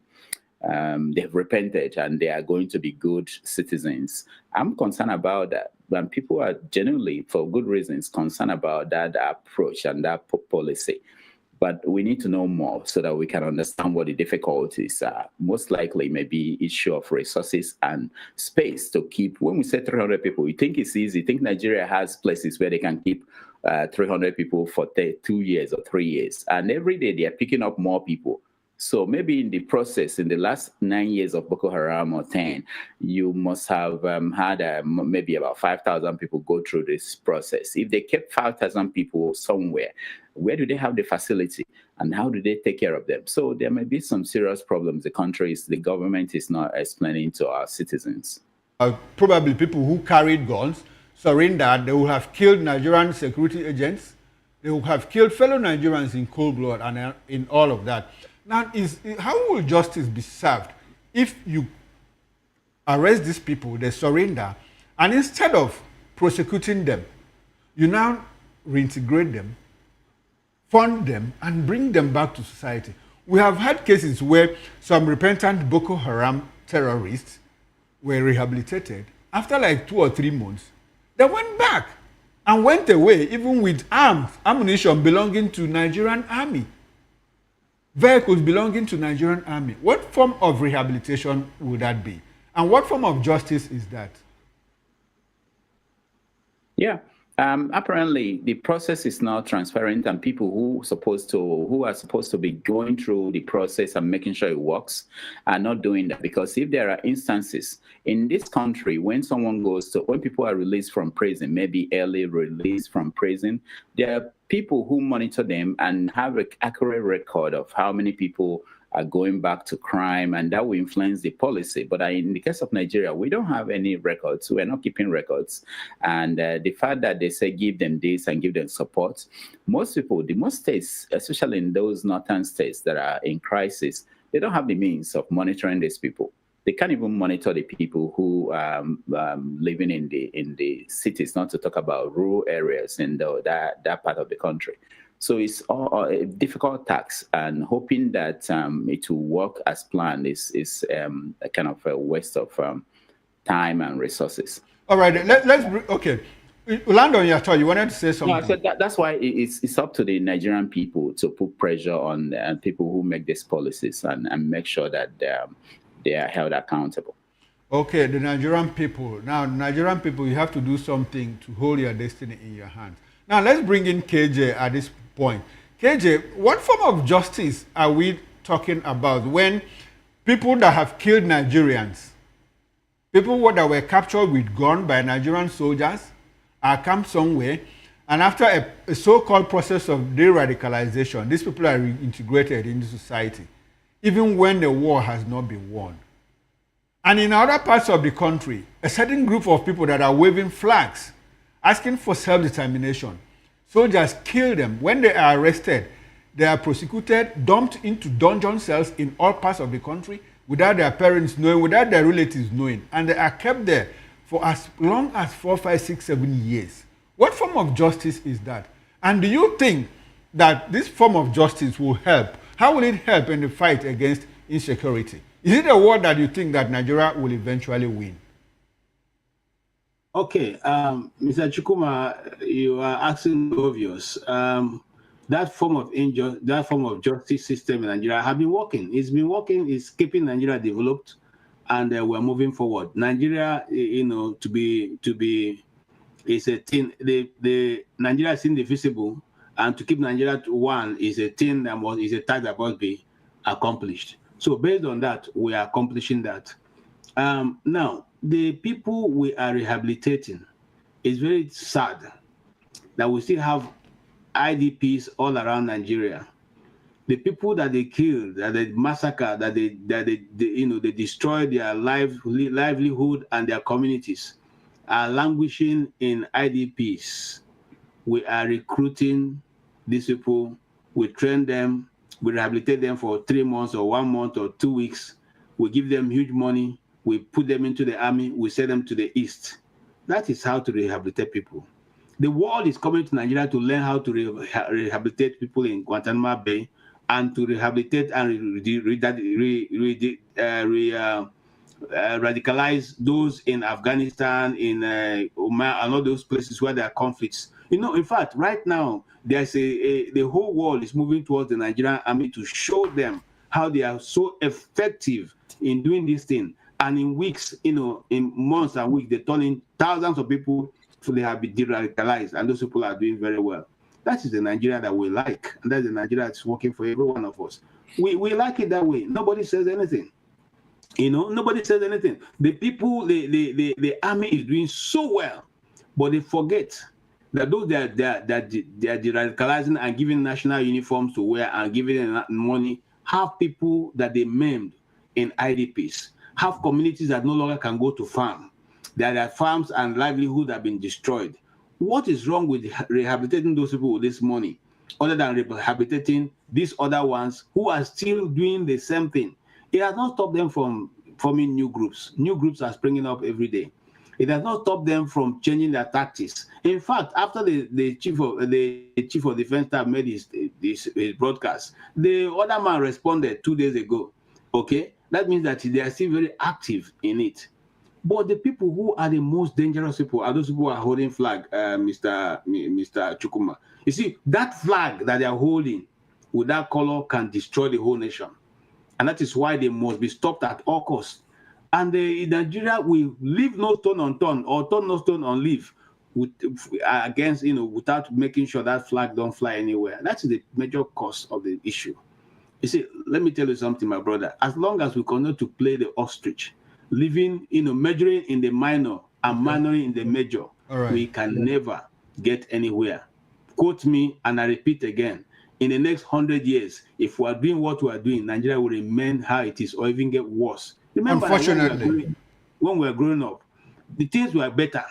they've repented and they are going to be good citizens. I'm concerned about that. When people are genuinely, for good reasons, concerned about that approach and that policy. But we need to know more so that we can understand what the difficulties are. Most likely maybe issue of resources and space to keep. When we say 300 people, you think it's easy. You think Nigeria has places where they can keep 300 people for 2 years or 3 years. And every day they are picking up more people. So maybe in the process, in the last 9 years of Boko Haram or 10, you must have had maybe about 5,000 people go through this process. If they kept 5,000 people somewhere, where do they have the facility and how do they take care of them? So there may be some serious problems the government is not explaining to our citizens. Probably people who carried guns surrendered. They would have killed Nigerian security agents. They would have killed fellow Nigerians in cold blood and in all of that. Now, how will justice be served if you arrest these people, they surrender, and instead of prosecuting them, you now reintegrate them, fund them, and bring them back to society? We have had cases where some repentant Boko Haram terrorists were rehabilitated. After like 2 or 3 months, they went back and went away, even with ammunition belonging to Nigerian army. Vehicles belonging to Nigerian army. What form of rehabilitation would that be? And what form of justice is that? Yeah. Apparently, the process is not transparent, and people who are supposed to be going through the process and making sure it works are not doing that. Because if there are instances in this country when people are released from prison, maybe early release from prison, there are people who monitor them and have an accurate record of how many people are going back to crime, and that will influence the policy. But in the case of Nigeria, we don't have any records. We're not keeping records. And the fact that they say give them this and give them support, most states, especially in those northern states that are in crisis, they don't have the means of monitoring these people. They can't even monitor the people who are living in the cities, not to talk about rural areas in that part of the country. So it's all a difficult task, and hoping that it will work as planned is a kind of a waste of time and resources. All right, okay. Land on your thought. You wanted to say something. No, so that's why it's up to the Nigerian people to put pressure on people who make these policies and make sure that they are held accountable. Okay, the Nigerian people. Now, Nigerian people, you have to do something to hold your destiny in your hands. Now, let's bring in KJ at this point. KJ, what form of justice are we talking about when people that have killed Nigerians, people that were captured with guns by Nigerian soldiers, are camped somewhere, and after a so-called process of de-radicalization, these people are reintegrated into society? even when the war has not been won. And in other parts of the country, a certain group of people that are waving flags, asking for self-determination, soldiers kill them. When they are arrested, they are prosecuted, dumped into dungeon cells in all parts of the country without their parents knowing, without their relatives knowing. And they are kept there for as long as 4, 5, 6, 7 years. What form of justice is that? And do you think that this form of justice will help? How will it help in the fight against insecurity? Is it a war that you think that Nigeria will eventually win? Okay, Mr. Chukuma, you are asking the obvious. That form of justice system in Nigeria have been working. It's been working. It's keeping Nigeria developed, and we're moving forward. Nigeria, is a thing. The Nigeria is indivisible, and to keep Nigeria to one is a thing is a task that must be accomplished. So based on that, we are accomplishing that. Now, the people we are rehabilitating, is very sad that we still have IDPs all around Nigeria. The people that they killed, that they massacred, that they destroyed their livelihood and their communities, are languishing in IDPs. We are recruiting these people. We train them. We rehabilitate them for 3 months or 1 month or 2 weeks. We give them huge money. We put them into the army. We send them to the east. That is how to rehabilitate people. The world is coming to Nigeria to learn how to rehabilitate people in Guantanamo Bay and to rehabilitate and radicalize those in Afghanistan, in Oman, and all those places where there are conflicts. In fact, right now, there's the whole world is moving towards the Nigerian army to show them how they are so effective in doing this thing. And in weeks, in months and weeks, they turn in thousands of people, so they have been de-radicalized, and those people are doing very well. That is the Nigeria that we like, and that's the Nigeria that's working for every one of us. We like it that way. Nobody says anything. Nobody says anything. The people, the army is doing so well, but they forget that those they are de-radicalizing and giving national uniforms to wear and giving them money have people that they maimed in IDPs, have communities that no longer can go to farm. Their farms and livelihood have been destroyed. What is wrong with rehabilitating those people with this money, other than rehabilitating these other ones who are still doing the same thing? It has not stopped them from forming new groups. New groups are springing up every day. It has not stopped them from changing their tactics. In fact, after the chief of defense staff made his broadcast, the other man responded 2 days ago. Okay, that means that they are still very active in it. But the people who are the most dangerous people are those who are holding flag, Mr. Chukuma. You see, that flag that they are holding with that color can destroy the whole nation. And that is why they must be stopped at all costs. And in Nigeria, we leave no stone unturned or turn no stone on leave without making sure that flag don't fly anywhere. That's the major cause of the issue. You see, let me tell you something, my brother. As long as we continue to play the ostrich, living, measuring in the minor and minoring in the major, we can never get anywhere. Quote me, and I repeat again. In the next 100 years, if we are doing what we are doing, Nigeria will remain how it is or even get worse. Remember, unfortunately, when we were growing up, the things were better.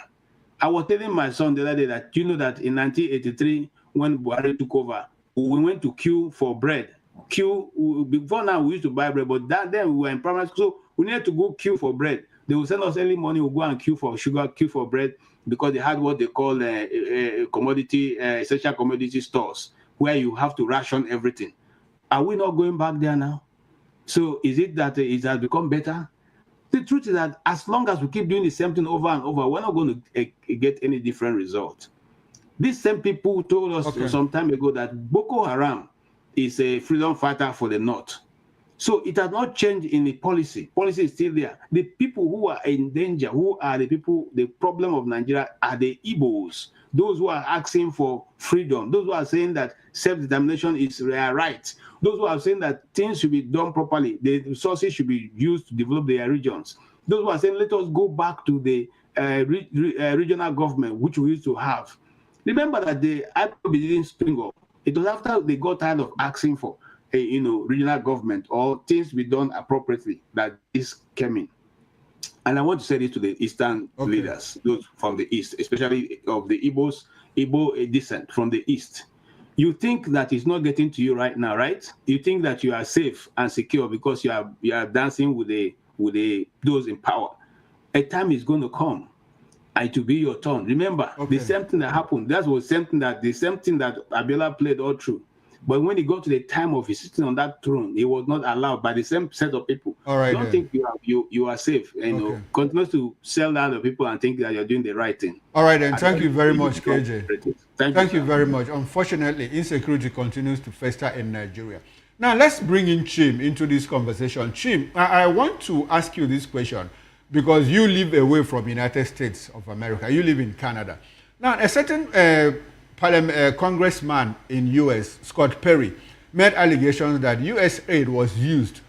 I was telling my son the other day that, that in 1983, when Buhari took over, we went to queue for bread. Before now, we used to buy bread, but then we were in primary school, so we needed to go queue for bread. They would send us early morning, we'll go and queue for sugar, queue for bread, because they had what they call essential commodity stores, where you have to ration everything. Are we not going back there now? So is it that it has become better? The truth is that as long as we keep doing the same thing over and over, we're not going to get any different result. These same people told us some time ago that Boko Haram is a freedom fighter for the North. So it has not changed in the policy. Policy is still there. The people who are in danger, who are the people, the problem of Nigeria are the Igbos, those who are asking for freedom, those who are saying that self-determination is their right, those who are saying that things should be done properly, the resources should be used to develop their regions, those who are saying let us go back to the regional government, which we used to have. Remember that the IPOB didn't spring up. It was after they got tired of asking for regional government or things be done appropriately, that this came in. And I want to say this to the Eastern leaders, those from the East, especially of the Igbo descent from the East. You think that it's not getting to you right now, right? You think that you are safe and secure because you are dancing with those in power. A time is going to come, and it will be your turn. Remember, the same thing that happened. That was the same thing that Abiola played all through. But when he got to the time of his sitting on that throne, he was not allowed by the same set of people. All right, don't think you are safe. Continue to sell down the people and think that you're doing the right thing. All right, then. Thank you very much, KJ. Thank you very much. Unfortunately, insecurity continues to fester in Nigeria. Now, let's bring in Chim into this conversation. Chim, I want to ask you this question because you live away from United States of America. You live in Canada. Now, a certain congressman in U.S., Scott Perry, made allegations that U.S. aid was used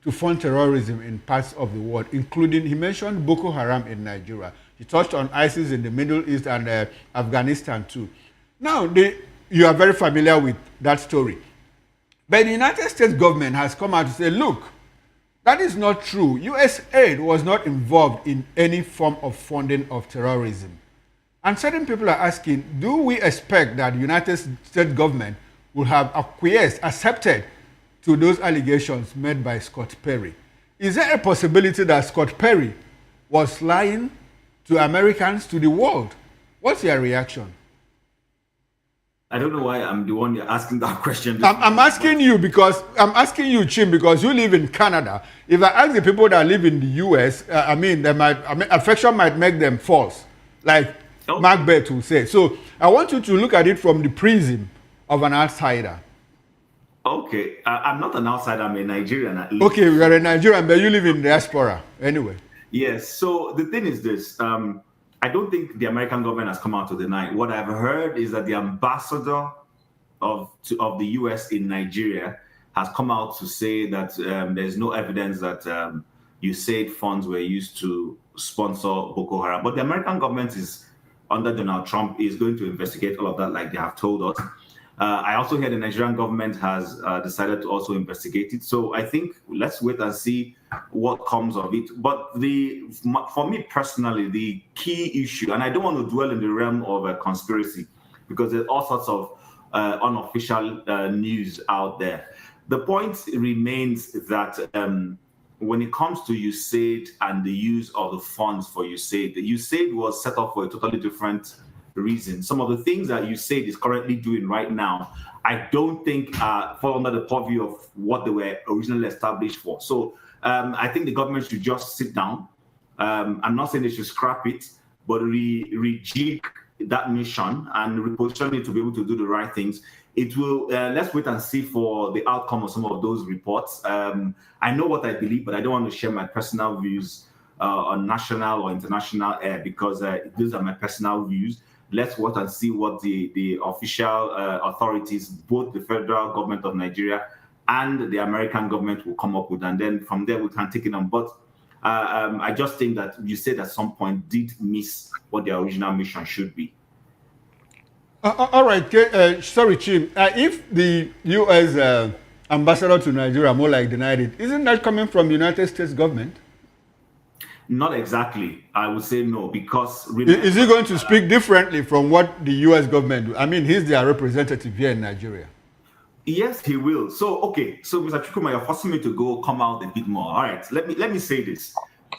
to fund terrorism in parts of the world, including, he mentioned Boko Haram in Nigeria. He touched on ISIS in the Middle East and Afghanistan too. Now, you are very familiar with that story. But the United States government has come out to say, look, that is not true. U.S. aid was not involved in any form of funding of terrorism. And certain people are asking, do we expect that the United States government will have accepted to those allegations made by Scott Perry? Is there a possibility that Scott Perry was lying to Americans, to the world? What's your reaction? I don't know why I'm the one you're asking that question. I'm asking you, Chim, because you live in Canada. If I ask the people that live in the U.S., affection might make them false. Like, Macbeth will say. So I want you to look at it from the prism of an outsider. Okay, I'm not an outsider. I'm a Nigerian at least. Okay, you are a Nigerian, but you live in diaspora anyway. Yes. So the thing is this: I don't think the American government has come out to deny. What I've heard is that the ambassador of the U.S. in Nigeria has come out to say that there's no evidence that USAID funds were used to sponsor Boko Haram. But the American government is, under Donald Trump, is going to investigate all of that, like they have told us. I also hear the Nigerian government has decided to also investigate it. So I think let's wait and see what comes of it. But for me personally, the key issue, and I don't want to dwell in the realm of a conspiracy because there's all sorts of unofficial news out there. The point remains that when it comes to USAID and the use of the funds for USAID, the USAID was set up for a totally different reason. Some of the things that USAID is currently doing right now, I don't think fall under the purview of what they were originally established for. So I think the government should just sit down. I'm not saying they should scrap it, but rejig that mission and reposition it to be able to do the right things. It will, let's wait and see for the outcome of some of those reports. I know what I believe, but I don't want to share my personal views on national or international air because those are my personal views. Let's wait and see what the official authorities, both the federal government of Nigeria and the American government, will come up with. And then from there, we can take it on. But I just think that you said at some point did miss what their original mission should be. All right. Sorry, Chim. If the U.S. ambassador to Nigeria more like denied it, isn't that coming from the United States government? Not exactly. I would say no, because... Is he going to speak differently from what the U.S. government do? I mean, he's their representative here in Nigeria. Yes, he will. So, okay. So, Mr. Chukwuma, you're forcing me to come out a bit more. All right. Let me say this.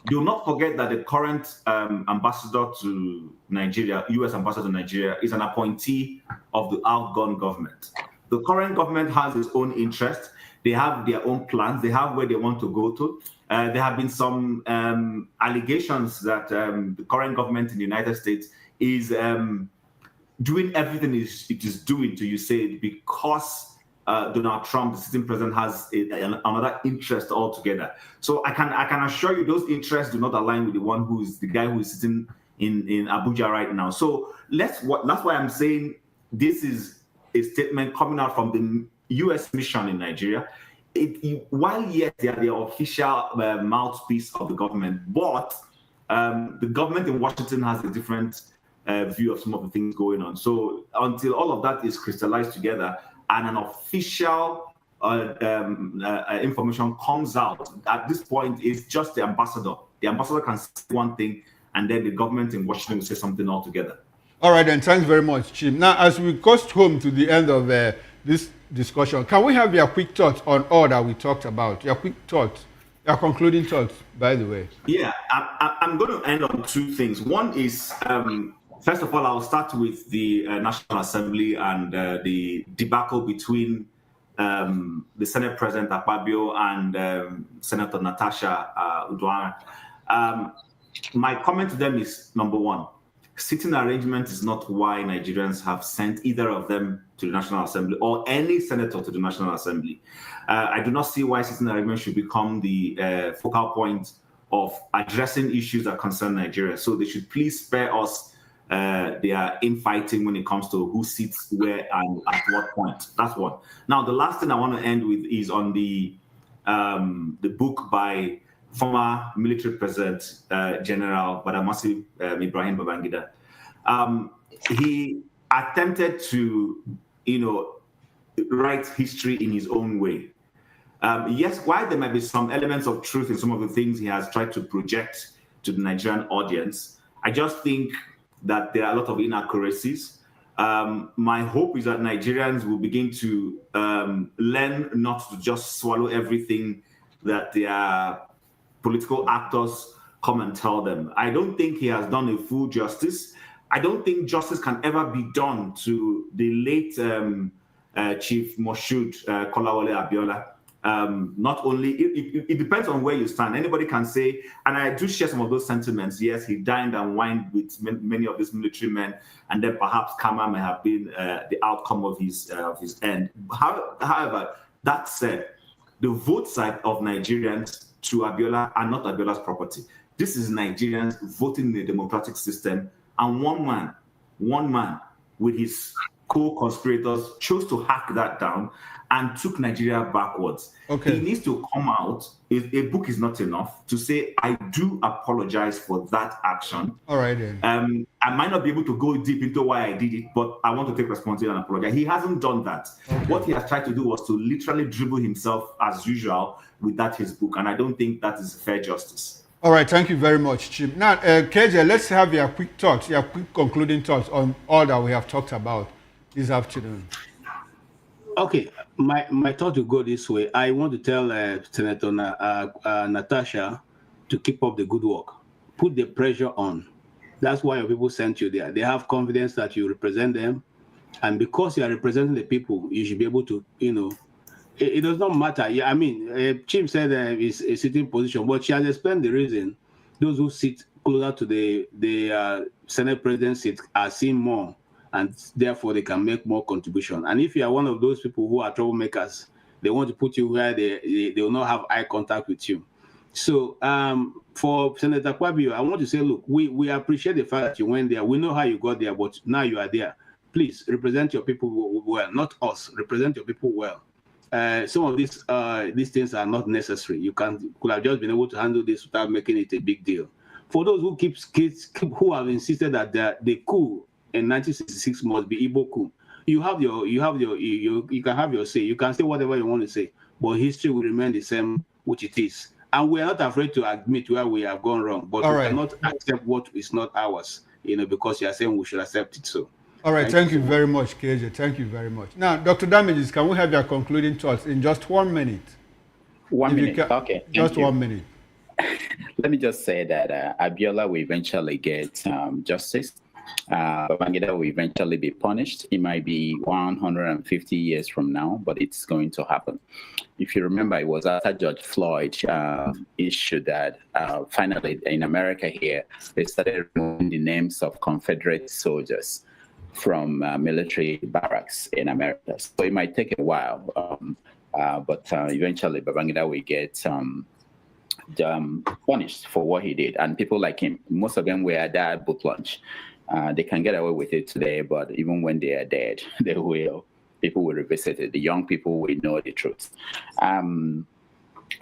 Do not forget that the current ambassador to Nigeria, U.S. ambassador to Nigeria, is an appointee of the outgone government. The current government has its own interest. They have their own plans. They have where they want to go to. There have been some allegations that the current government in the United States is doing everything it is doing to USAID because Donald Trump, the sitting president, has another interest altogether. So I can assure you those interests do not align with the guy who is sitting in Abuja right now. So that's why I'm saying this is a statement coming out from the U.S. mission in Nigeria. While yet they are the official mouthpiece of the government, but the government in Washington has a different view of some of the things going on. So until all of that is crystallized together and an official information comes out, at this point, it's just the ambassador. The ambassador can say one thing, and then the government in Washington will say something altogether. All right, then. Thanks very much, Chim. Now, as we coast home to the end of this discussion, can we have your quick thoughts on all that we talked about? Your quick thoughts, your concluding thoughts, by the way. Yeah, I'm going to end on two things. One is, first of all, I'll start with the National Assembly and the debacle between the Senate President Akpabio and Senator Natasha Uduaghan. My comment to them is, number one, sitting arrangement is not why Nigerians have sent either of them to the National Assembly or any senator to the National Assembly. I do not see why sitting arrangement should become the focal point of addressing issues that concern Nigeria. So they should please spare us their infighting when it comes to who sits where and at what point. That's one. Now, the last thing I want to end with is on the book by former military president, General Badamasi Ibrahim Babangida. He attempted to, write history in his own way. Yes, while there might be some elements of truth in some of the things he has tried to project to the Nigerian audience, I just think that there are a lot of inaccuracies. My hope is that Nigerians will begin to learn not to just swallow everything that their political actors come and tell them. I don't think he has done a full justice. I don't think justice can ever be done to the late Chief Moshood Kolawole Abiola. Not only, it depends on where you stand. Anybody can say, and I do share some of those sentiments. Yes, he dined and wined with many of these military men, and then perhaps karma may have been the outcome of his end. However, that said, the vote side of Nigerians to Abiola are not Abiola's property. This is Nigerians voting in a democratic system, and one man with his co-conspirators chose to hack that down and took Nigeria backwards. Okay. He needs to come out. A book is not enough to say, I do apologize for that action. All right, then. I might not be able to go deep into why I did it, but I want to take responsibility and apologize. He hasn't done that. Okay. What he has tried to do was to literally dribble himself as usual with his book, and I don't think that is fair justice. All right, thank you very much, Chim. Now, KJ, let's have your quick thoughts, your quick concluding thoughts on all that we have talked about this afternoon. Okay, my thought will go this way. I want to tell Senator Natasha to keep up the good work. Put the pressure on. That's why your people sent you there. They have confidence that you represent them. And because you are representing the people, you should be able to, it does not matter. Yeah, I mean, Chief said it's a sitting position, but she has explained the reason. Those who sit closer to the Senate President seat are seen more, and therefore they can make more contribution. And if you are one of those people who are troublemakers, they want to put you where they will not have eye contact with you. So for Senator Akpabio, I want to say, look, we appreciate the fact that you went there. We know how you got there, but now you are there. Please represent your people well, not us. Represent your people well. Some of these things are not necessary. You could have just been able to handle this without making it a big deal. For those who who have insisted that the coup in 1966 must be Igbo coup, you can have your say. You can say whatever you want to say, but history will remain the same, which it is. And we are not afraid to admit where we have gone wrong, but we cannot accept what is not ours, because you are saying we should accept it. So. All right, thank you very much, KJ. Thank you very much. Now, Dr. Damages, can we have your concluding thoughts in just 1 minute? 1 minute, okay. Just 1 minute. Let me just say that Abiola will eventually get justice. Babangida will eventually be punished. It might be 150 years from now, but it's going to happen. If you remember, it was after George Floyd issued that finally in America here, they started removing the names of Confederate soldiers from military barracks in America. So it might take a while, but eventually Babangida will get punished for what he did. And people like him, most of them were at that book launch. They can get away with it today, but even when they are dead, people will revisit it. The young people will know the truth.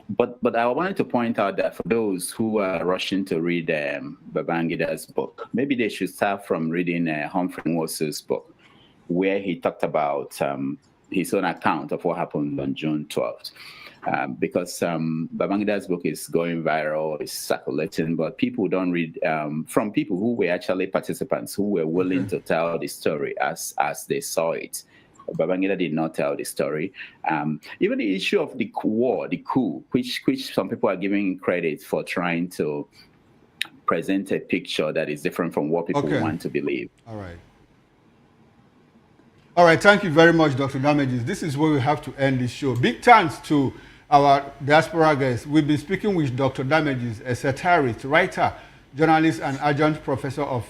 But I wanted to point out that for those who are rushing to read Babangida's book, maybe they should start from reading Humphrey Nwosu's book, where he talked about his own account of what happened on June 12th. Because Babangida's book is going viral, it's circulating, but people don't read from people who were actually participants, who were willing to tell the story as they saw it. Babangida did not tell the story. Even the issue of the war, the coup, which some people are giving credit for trying to present a picture that is different from what people want to believe. All right. All right, thank you very much, Dr. Damages. This is where we have to end this show. Big thanks to our diaspora guests. We've been speaking with Dr. Damages, a satirist, writer, journalist, and adjunct professor of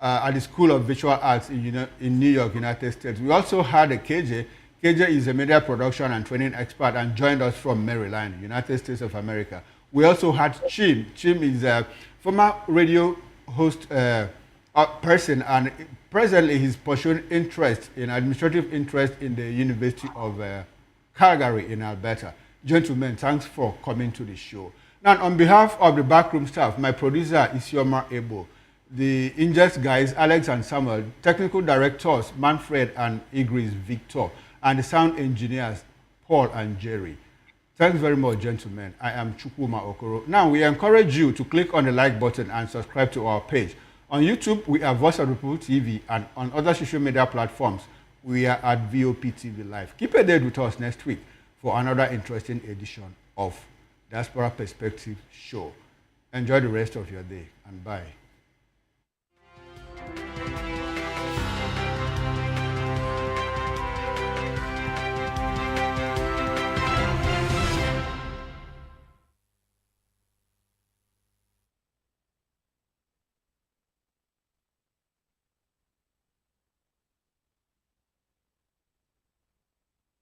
at the School of Visual Arts in New York, United States. We also had a KJ. KJ is a media production and training expert and joined us from Maryland, United States of America. We also had Chim. Chim is a former radio host person, and presently he's pursuing administrative interest in the University of Calgary in Alberta. Gentlemen, thanks for coming to the show. Now, on behalf of the backroom staff, my producer is Yoma Ebo, the Ingest guys, Alex and Samuel, technical directors, Manfred and Igris Victor, and the sound engineers, Paul and Jerry. Thanks very much, gentlemen. I am Chukwuma Okoro. Now, we encourage you to click on the like button and subscribe to our page. On YouTube, we are Voice of the People TV, and on other social media platforms, we are at VOP TV Live. Keep a date with us next week for another interesting edition of Diaspora Perspective Show. Enjoy the rest of your day, and bye.